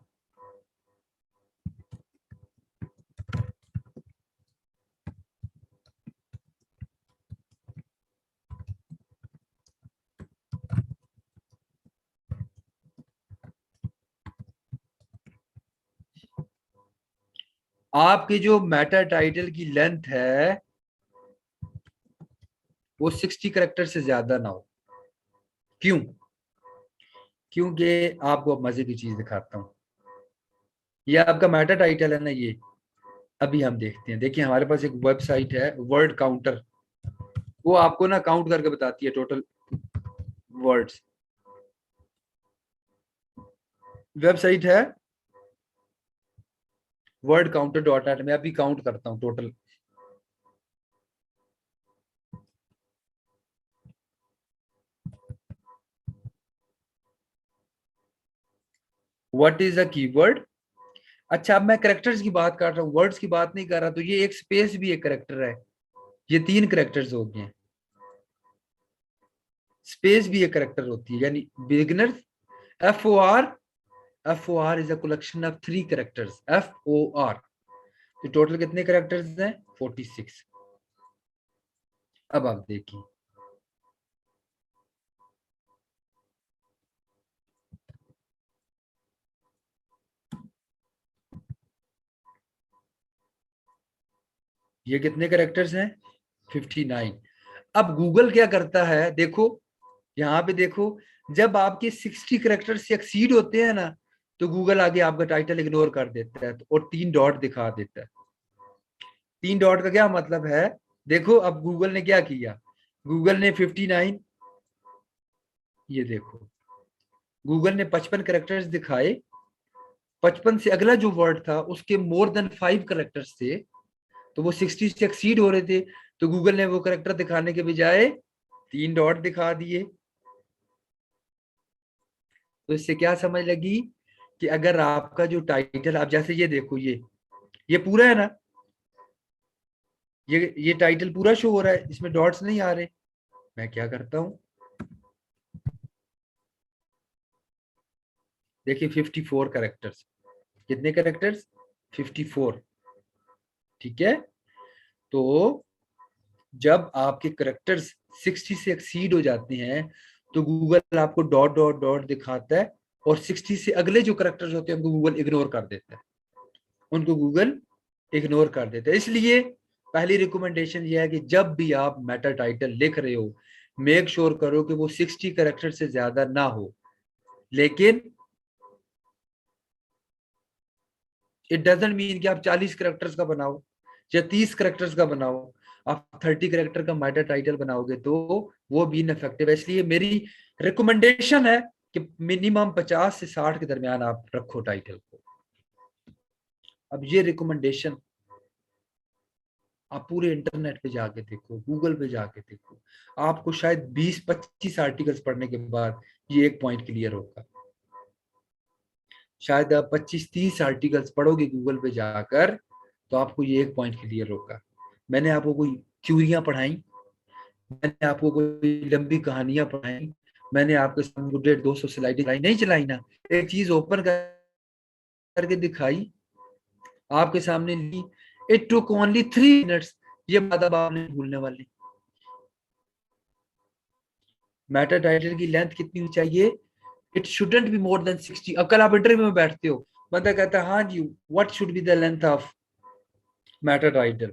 आपकी जो मेटा टाइटल की लेंथ है वो 60 करेक्टर से ज्यादा ना हो। क्यों? क्योंकि आपको अब मजे की चीज दिखाता हूँ। ये आपका मेटा टाइटल है ना, ये अभी हम देखते हैं, देखिए हमारे पास एक वेबसाइट है वर्ड काउंटर, वो आपको ना काउंट करके बताती है टोटल वर्ड्स। वेबसाइट है वर्ड काउंटर डॉट नेट। मैं अभी काउंट करता हूँ total. What is a keyword. अच्छा, अब मैं करेक्टर्स की बात कर रहा हूँ, वर्ड्स की बात नहीं कर रहा, तो ये एक स्पेस भी एक करेक्टर है। ये 3 करेक्टर्स हो गए हैं। स्पेस भी एक करेक्टर होती है, यानी beginners. F O R, F O R is a collection of 3 characters, F O R. तो टोटल कितने करेक्टर्स हैं? 46। अब आप देखिए, ये कितने करेक्टर्स हैं? 59। अब गूगल क्या करता है, देखो यहाँ पे देखो, जब आपके 60 करेक्टर से एक्सीड होते हैं ना, तो गूगल आगे आपका टाइटल इग्नोर कर देता है और 3 डॉट दिखा देता है। 3 डॉट का क्या मतलब है? देखो अब गूगल ने क्या किया, गूगल ने 59, ये देखो, गूगल ने 55 करेक्टर्स दिखाए। 55 से अगला जो वर्ड था उसके मोर देन 5 करेक्टर्स थे, तो वो 60 से एक्सीड हो रहे थे, तो गूगल ने वो करेक्टर दिखाने के बजाय 3 डॉट दिखा दिए। तो इससे क्या समझ लगी कि अगर आपका जो टाइटल, आप जैसे ये देखो, ये पूरा है ना, ये टाइटल पूरा शो हो रहा है, इसमें डॉट्स नहीं आ रहे। मैं क्या करता हूँ, देखिए 54 करेक्टर्स। कितने करेक्टर्स? 54। ठीक है। तो जब आपके करेक्टर्स 60 से एक्सीड हो जाते हैं, तो गूगल आपको डॉट डॉट डॉट दिखाता है, और 60 से अगले जो करेक्टर्स होते हैं उनको गूगल इग्नोर कर देता है, उनको गूगल इग्नोर कर देता है। इसलिए पहली रिकमेंडेशन ये है कि जब भी आप मेटा टाइटल लिख रहे हो, मेक श्योर करो कि वो 60 करेक्टर से ज्यादा ना हो। लेकिन इट डजेंट मीन कि आप 40 करेक्टर्स का बनाओ या 30 करेक्टर्स का बनाओ। आप 30 करेक्टर का मेटा टाइटल बनाओगे तो वो भी इनफेक्टिव है। इसलिए मेरी रिकमेंडेशन है कि मिनिमम 50 से 60 के दरमियान आप रखो टाइटल को। अब ये रिकमेंडेशन आप पूरे इंटरनेट पे जाके देखो, गूगल पे जाके देखो, आपको शायद 20-25 आर्टिकल्स पढ़ने के बाद ये एक पॉइंट क्लियर होगा। शायद आप 25-30 आर्टिकल्स पढ़ोगे गूगल पे जाकर, तो आपको ये एक पॉइंट क्लियर होगा। मैंने आपको कोई क्यूरियां पढ़ाई, मैंने आपको कोई लंबी कहानियां पढ़ाई, मैंने आपके सामने 150-200 स्लाइडें चलाई नहीं चलाई ना, एक चीज ओपन करके दिखाई, आपके सामने ली। It took only 3 minutes. ये बात अब आप नहीं भूलने वाली। मैटर टाइटल की लेंथ कितनी होनी चाहिए? It shouldn't be more than 60। अब कल आप इंटरव्यू में बैठते हो, बंदा कहता है हाँ जी, what should be the length of meta title,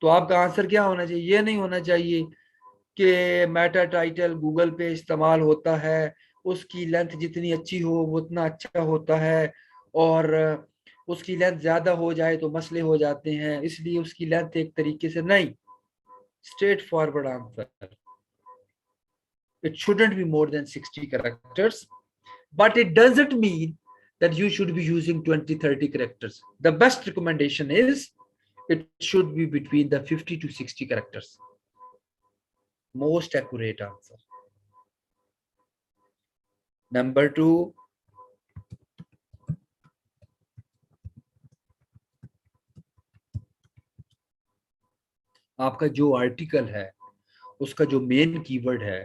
तो आपका आंसर क्या होना चाहिए? ये नहीं होना चाहिए कि मैटर टाइटल गूगल पे इस्तेमाल होता है, उसकी लेंथ जितनी अच्छी हो वो उतना अच्छा होता है, और उसकी लेंथ ज्यादा हो जाए तो मसले हो जाते हैं, इसलिए उसकी लेंथ एक तरीके से नहीं। Straight forward answer, it shouldn't be more than 60 characters, but it doesn't mean that you should be using 20-30 characters. The best recommendation is it should be between the 50 to 60 characters. Most accurate answer. Number two, आपका जो article है उसका जो main keyword है,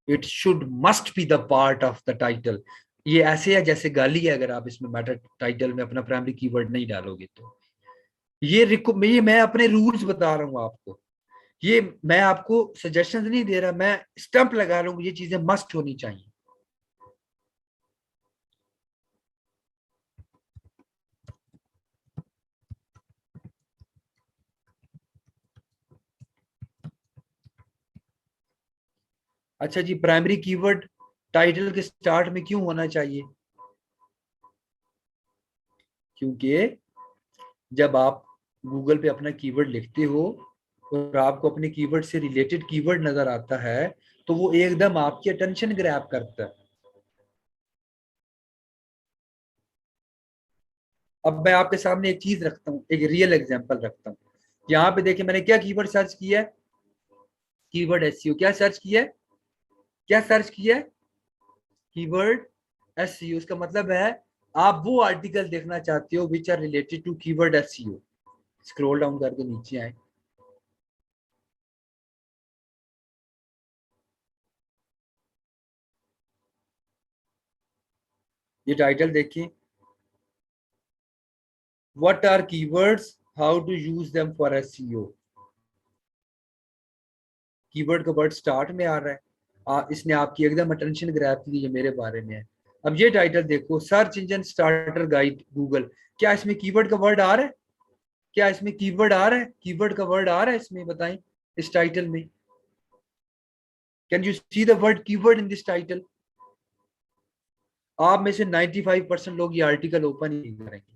it should must be the part of the title. ये ऐसे है जैसे गाली है, अगर आप इसमें मैटर टाइटल में अपना प्राइमरी कीवर्ड नहीं डालोगे तो। ये मैं अपने रूल्स बता रहा हूँ आपको, ये मैं आपको सजेशंस नहीं दे रहा, मैं स्टंप लगा रहा हूँ, ये चीजें मस्ट होनी चाहिए। अच्छा जी, प्राइमरी कीवर्ड टाइटल के स्टार्ट में क्यों होना चाहिए? क्योंकि जब आप गूगल पे अपना कीवर्ड लिखते हो और आपको अपने कीवर्ड से रिलेटेड कीवर्ड नजर आता है तो वो एकदम आपकी अटेंशन ग्रैब करता है। अब मैं आपके सामने एक चीज रखता हूँ, एक रियल एग्जांपल रखता हूँ। यहाँ पे देखिए मैंने क्या कीवर्ड सर्च किया है, कीवर्ड एसईओ। क्या सर्च किया है, क्या सर्च किया है, कीवर्ड एसईओ। इसका मतलब है आप वो आर्टिकल देखना चाहते हो which are related to keyword SEO. Scroll down करके नीचे आए, ये टाइटल देखिए, what are keywords, how to use them for SEO. Keyword का वर्ड स्टार्ट में आ रहा है, इसने आपकी एकदम अटेंशन ग्रैब की, ये मेरे बारे में है। अब ये टाइटल देखो, search engine starter guide Google. क्या इसमें कीवर्ड का वर्ड आ रहा है, क्या इसमें कीवर्ड आ रहा है, कीवर्ड का वर्ड आ रहा है इसमें, बताएं इस टाइटल में। Can you see the word keyword in this title? आप में से 95% लोग ये आर्टिकल ओपन ही नहीं करेंगे।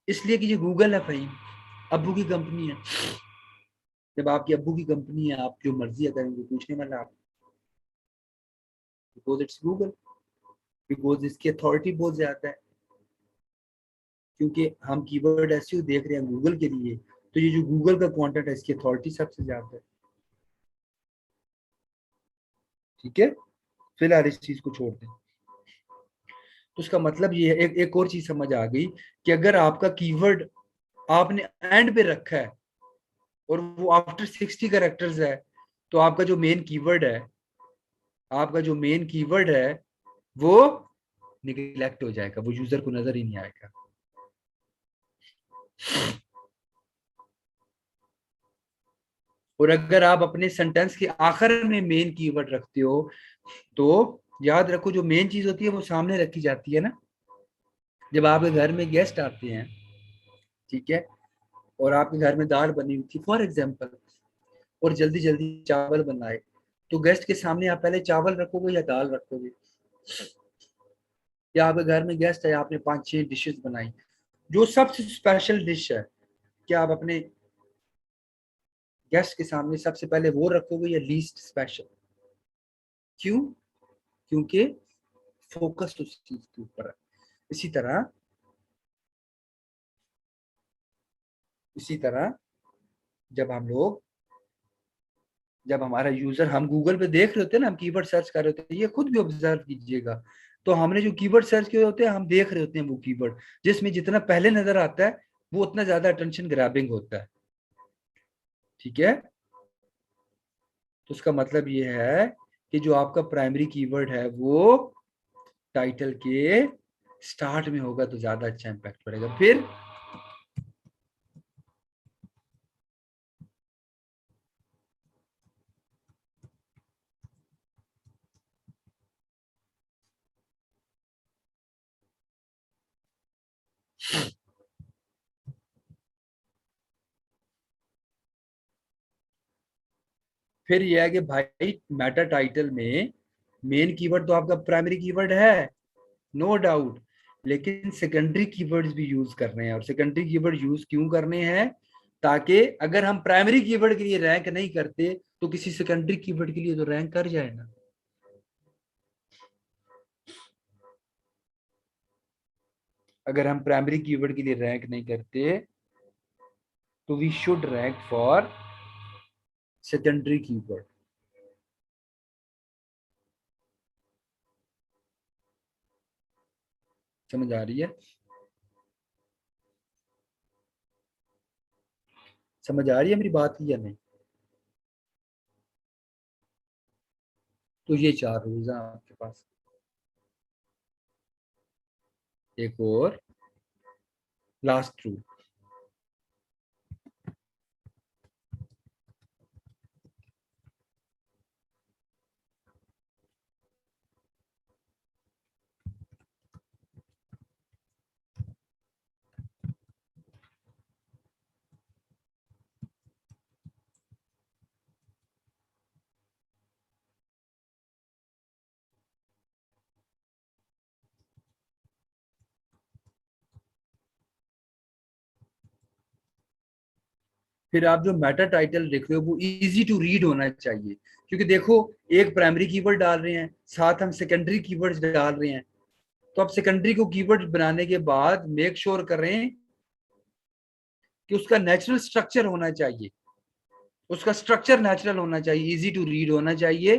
इसलिए कि ये गूगल है भाई, अब्बू की कंपनी है। जब आपकी अब्बू की कंपनी है, आप जो मर्जी करेंगे, पूछने वाला आप, बिकॉज इट्स गूगल, बिकॉज इसकी अथॉरिटी बहुत ज्यादा है। क्योंकि हम कीवर्ड एसईओ देख रहे हैं गूगल के लिए, तो ये जो गूगल का कंटेंट है इसकी अथॉरिटी सबसे ज्यादा है। ठीक है, फिलहाल इस चीज को छोड़ दें। तो उसका मतलब ये है, एक और चीज समझ आ गई कि अगर आपका कीवर्ड आपने एंड पे रखा है और वो आफ्टर 60 कैरेक्टर्स है, तो आपका जो मेन कीवर्ड है, आपका जो मेन कीवर्ड है वो निगलेक्ट हो जाएगा, वो यूजर को नजर ही नहीं आएगा। और अगर आप अपने सेंटेंस के आखिर में मेन कीवर्ड रखते हो, तो याद रखो जो मेन चीज होती है वो सामने रखी जाती है ना। जब आपके घर में गेस्ट आते हैं, ठीक है, और आपके घर में दाल बनी हुई थी फॉर एग्जाम्पल, और जल्दी जल्दी चावल बनाए, तो गेस्ट के सामने आप पहले चावल रखोगे या दाल रखोगे? या आपके घर में गेस्ट है, आपने 5-6 डिशेस बनाई, जो सबसे स्पेशल डिश है, क्या आप अपने गेस्ट के सामने सबसे पहले वो रखोगे या लीस्ट स्पेशल? क्यों? क्योंकि फोकस उस चीज के ऊपर है। इसी तरह, इसी तरह जब हम लोग, जब हमारा यूजर, हम गूगल पे देख रहे होते हैं ना, हम कीवर्ड सर्च कर रहे होते हैं, ये खुद भी ऑब्जर्व कीजिएगा। तो हमने जो कीवर्ड सर्च किए होते हैं, हम देख रहे होते हैं वो कीवर्ड, जिसमें जितना पहले नजर आता है वो उतना ज्यादा अटेंशन ग्रैबिंग होता है। ठीक है, तो उसका मतलब ये है कि जो आपका प्राइमरी कीवर्ड है वो टाइटल के स्टार्ट में होगा तो ज्यादा अच्छा इम्पैक्ट पड़ेगा। फिर यह है कि भाई मेटा टाइटल में मेन कीवर्ड तो आपका प्राइमरी कीवर्ड है, नो डाउट, लेकिन सेकेंडरी कीवर्ड्स भी यूज कर रहे हैं। और सेकेंडरी कीवर्ड यूज क्यों करने हैं? ताकि अगर हम प्राइमरी कीवर्ड के लिए रैंक नहीं करते तो किसी सेकेंडरी कीवर्ड के लिए तो रैंक कर जाए ना। अगर हम प्राइमरी कीवर्ड के लिए रैंक नहीं करते तो we should rank for secondary keyword. समझ आ रही है? समझ आ रही है मेरी बात की या नहीं? तो ये 4 रूल्स हैं आपके पास। एक और लास्ट रूल, फिर आप जो मेटा टाइटल लिख रहे हो वो इजी टू रीड होना चाहिए, क्योंकि देखो एक प्राइमरी कीवर्ड डाल रहे हैं, साथ हम सेकेंडरी कीवर्ड्स डाल रहे हैं, तो आप सेकेंडरी को कीवर्ड बनाने के बाद मेक श्योर करें कि उसका नेचुरल स्ट्रक्चर होना चाहिए, उसका स्ट्रक्चर नेचुरल होना चाहिए, इजी टू रीड होना चाहिए,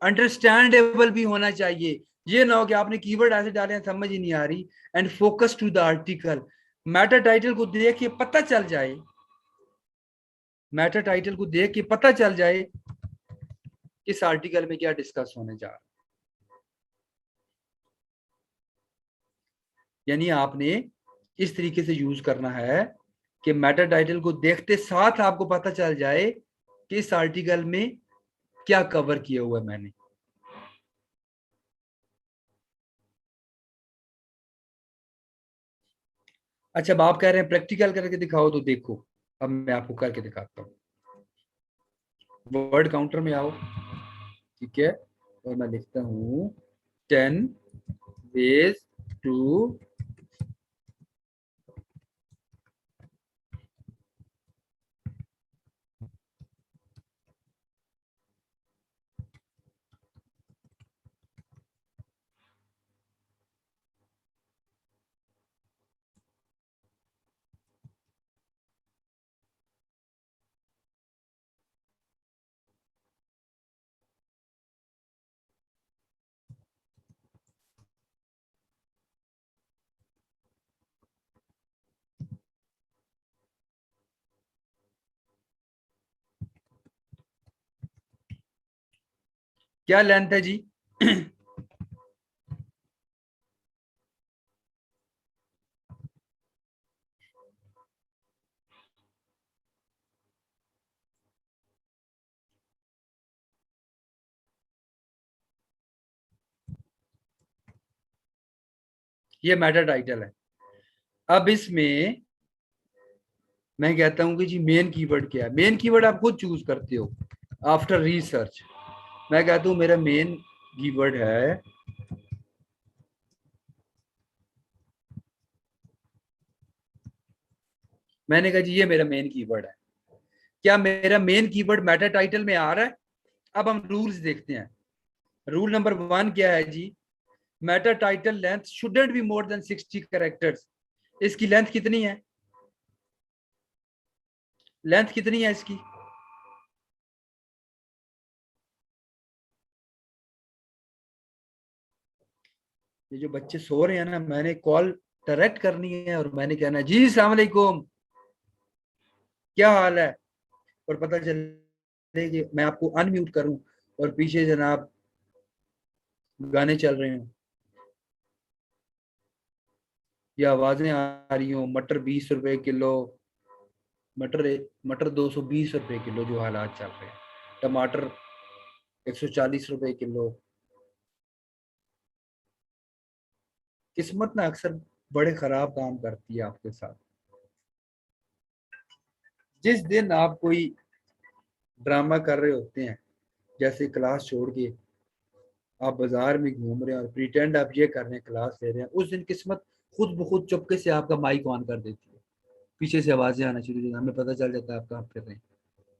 अंडरस्टैंडेबल भी होना चाहिए। ये ना हो कि आपने कीवर्ड ऐसे डाले हैं समझ ही नहीं आ रही। And focus to the article, matter title को देख के पता चल जाए, मैटर टाइटल को देख के पता चल जाए इस आर्टिकल में क्या डिस्कस होने जा रहा है। यानी आपने इस तरीके से यूज करना है कि मैटर टाइटल को देखते साथ आपको पता चल जाए कि इस आर्टिकल में क्या कवर किया हुआ है मैंने। अच्छा, अब आप कह रहे हैं प्रैक्टिकल करके दिखाओ, तो देखो अब मैं आपको करके दिखाता हूँ। वर्ड काउंटर में आओ, ठीक है, और मैं लिखता हूँ 10 ways to क्या लेंथ है जी? ये मैटर टाइटल है। अब इसमें मैं कहता हूं कि जी मेन कीवर्ड क्या है। मेन कीवर्ड आप खुद चूज करते हो आफ्टर रिसर्च। मैं कहता हूं मेरा मेन कीवर्ड है मैंने कहा जी ये मेरा मेन कीवर्ड है। क्या मेरा मेन कीवर्ड मेटा टाइटल में आ रहा है? अब हम रूल्स देखते हैं। रूल नंबर 1 क्या है जी? Meta title length shouldn't be more than 60 characters. इसकी लेंथ कितनी है? लेंथ कितनी है इसकी? ये जो बच्चे सो रहे हैं ना, मैंने कॉल डायरेक्ट करनी है और मैंने कहना है जी अस्सलाम वालेकुम, क्या हाल है, और पता चले कि मैं आपको अनम्यूट करूं और पीछे जनाब गाने चल रहे हैं या आवाजें आ रही हो, मटर 20 रुपए किलो, मटर मटर 220 रुपए किलो जो हालात चल रहे हैं, टमाटर 140 रुपए किलो। किस्मत ना अक्सर बड़े खराब काम करती है आपके साथ। जिस दिन आप कोई ड्रामा कर रहे होते हैं, जैसे क्लास छोड़ के आप बाजार में घूम रहे हैं और प्रिटेंड आप ये कर रहे हैं क्लास ले रहे हैं, उस दिन किस्मत खुद ब खुद चुपके से आपका माइक ऑन कर देती है, पीछे से आवाजें आना शुरू हो जाती हैं, हमें पता चल जाता है आप कहाँ फिर रहे हैं।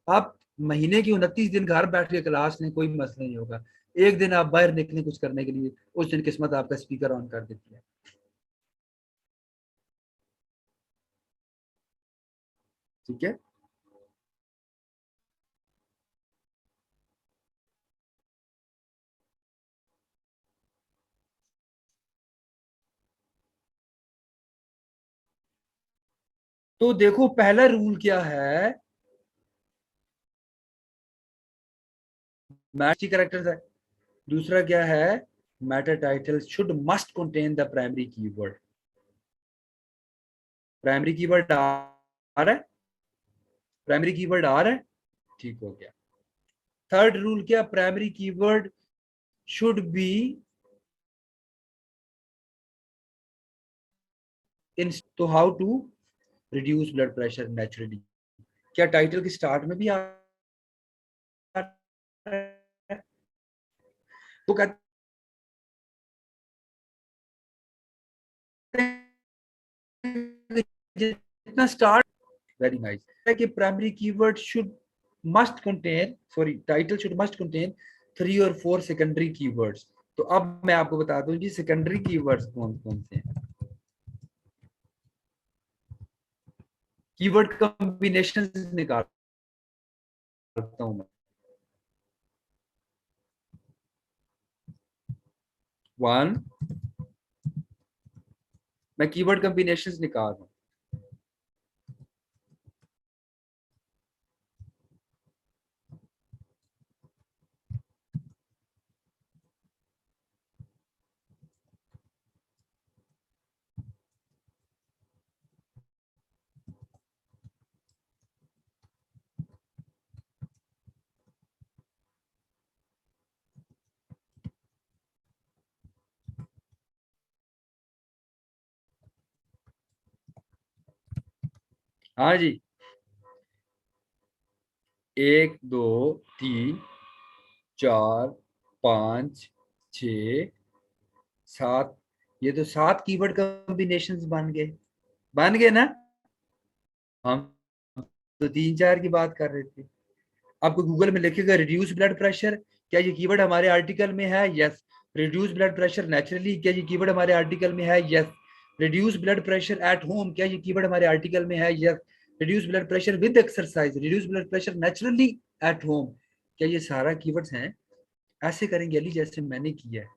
आप महीने की 29 दिन घर बैठ के क्लास लें, कोई मसला नहीं होगा। एक दिन आप बाहर निकलें कुछ करने के लिए, उस दिन किस्मत आपका स्पीकर ऑन कर देती है। ठीक है। तो देखो पहला रूल क्या है, मैच करेक्टर्स है। दूसरा क्या है, meta title should must contain the primary keyword. Primary keyword आ रहा है? प्राइमरी कीवर्ड आ रहा है? ठीक हो गया। थर्ड रूल क्या, primary keyword should be in. तो how to reduce blood pressure naturally, क्या टाइटल के स्टार्ट में भी आ रहा है? वो कहते हैं जितना स्टार्ट, वेरी नाइस, है कि primary keyword should must contain, sorry title should must contain 3 और 4 सेकेंडरी कीवर्ड्स। तो अब मैं आपको बता दूं जी सेकेंडरी कीवर्ड्स कौन कौन से हैं। कीवर्ड कॉम्बिनेशन निकालता हूं मैं। 1, मैं कीवर्ड कॉम्बिनेशन निकाल रहा हूं। हाँ जी, 1 2 3 4 5 6 7, ये तो 7 कीवर्ड कॉम्बिनेशंस बन गए ना। हम तो 3 4 की बात कर रहे थे। आपको गूगल में लिखेगा रिड्यूस ब्लड प्रेशर, क्या ये कीवर्ड हमारे आर्टिकल में है? Yes. Reduce blood pressure naturally, क्या ये कीवर्ड हमारे आर्टिकल में है? Yes. Reduce blood pressure at home, क्या ये कीवर्ड हमारे आर्टिकल में है? Yes. Reduce blood pressure with exercise, reduce blood pressure naturally at home, क्या ये सारा कीवर्ड्स हैं? ऐसे करेंगे अली जैसे मैंने किया है।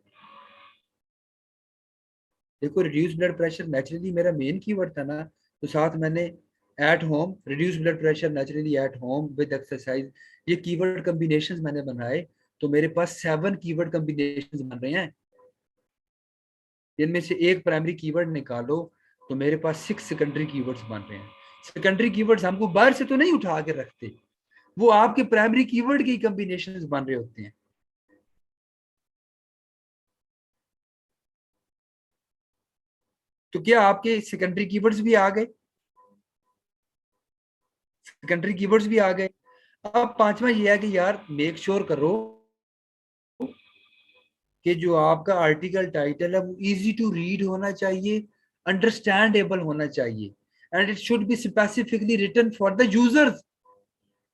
देखो रिड्यूस ब्लड प्रेशर नेचुरली मेरा मेन कीवर्ड था ना, तो साथ मैंने at home, reduce blood pressure naturally at home with exercise, ये कीवर्ड कॉम्बिनेशंस मैंने बनाए। तो मेरे पास 7 कीवर्ड कॉम्बिनेशंस बन रहे हैं। इनमें से एक प्राइमरी कीवर्ड निकालो तो मेरे पास 6 सेकेंडरी कीवर्ड्स बन रहे हैं। सेकेंडरी कीवर्ड्स हमको बाहर से तो नहीं उठा के रखते, वो आपके प्राइमरी कीवर्ड के कॉम्बिनेशंस बन रहे होते हैं। तो क्या आपके सेकेंडरी कीवर्ड्स भी आ गए? सेकेंडरी कीवर्ड्स भी आ गए। अब पांचवा ये है कि यार मेक श्योर करो कि जो आपका आर्टिकल टाइटल है वो इजी टू रीड होना चाहिए, अंडरस्टैंडेबल होना चाहिए, and it should be specifically written for the users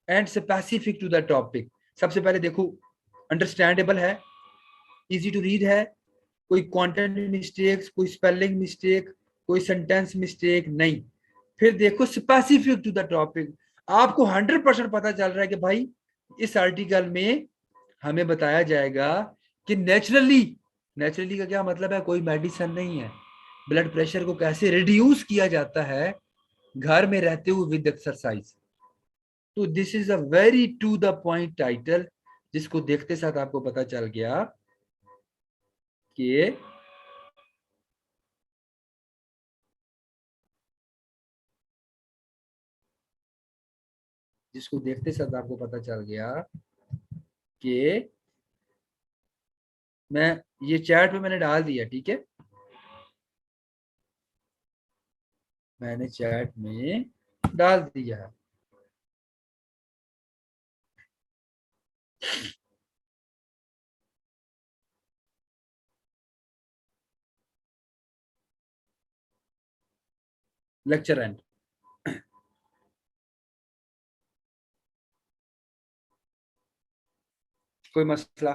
and specific to the topic. सबसे पहले देखो अंडरस्टैंडेबल है, इजी टू रीड है, कोई कंटेंट मिस्टेक्स, कोई स्पेलिंग मिस्टेक, कोई सेंटेंस मिस्टेक नहीं। फिर देखो स्पेसिफिक टू द टॉपिक, आपको 100% पता चल रहा है कि भाई इस आर्टिकल में हमें बताया जाएगा कि नेचुरली, नेचुरली का क्या मतलब है? कोई मेडिसिन नहीं है, ब्लड प्रेशर को कैसे रिड्यूस किया जाता है घर में रहते हुए विद एक्सरसाइज। तो this is a very to the point title, जिसको देखते साथ आपको पता चल गया कि जिसको देखते साथ आपको पता चल गया कि मैं ये चैट में मैंने डाल दिया, ठीक है, मैंने चैट में डाल दिया है। लेक्चर एंड, कोई मसला?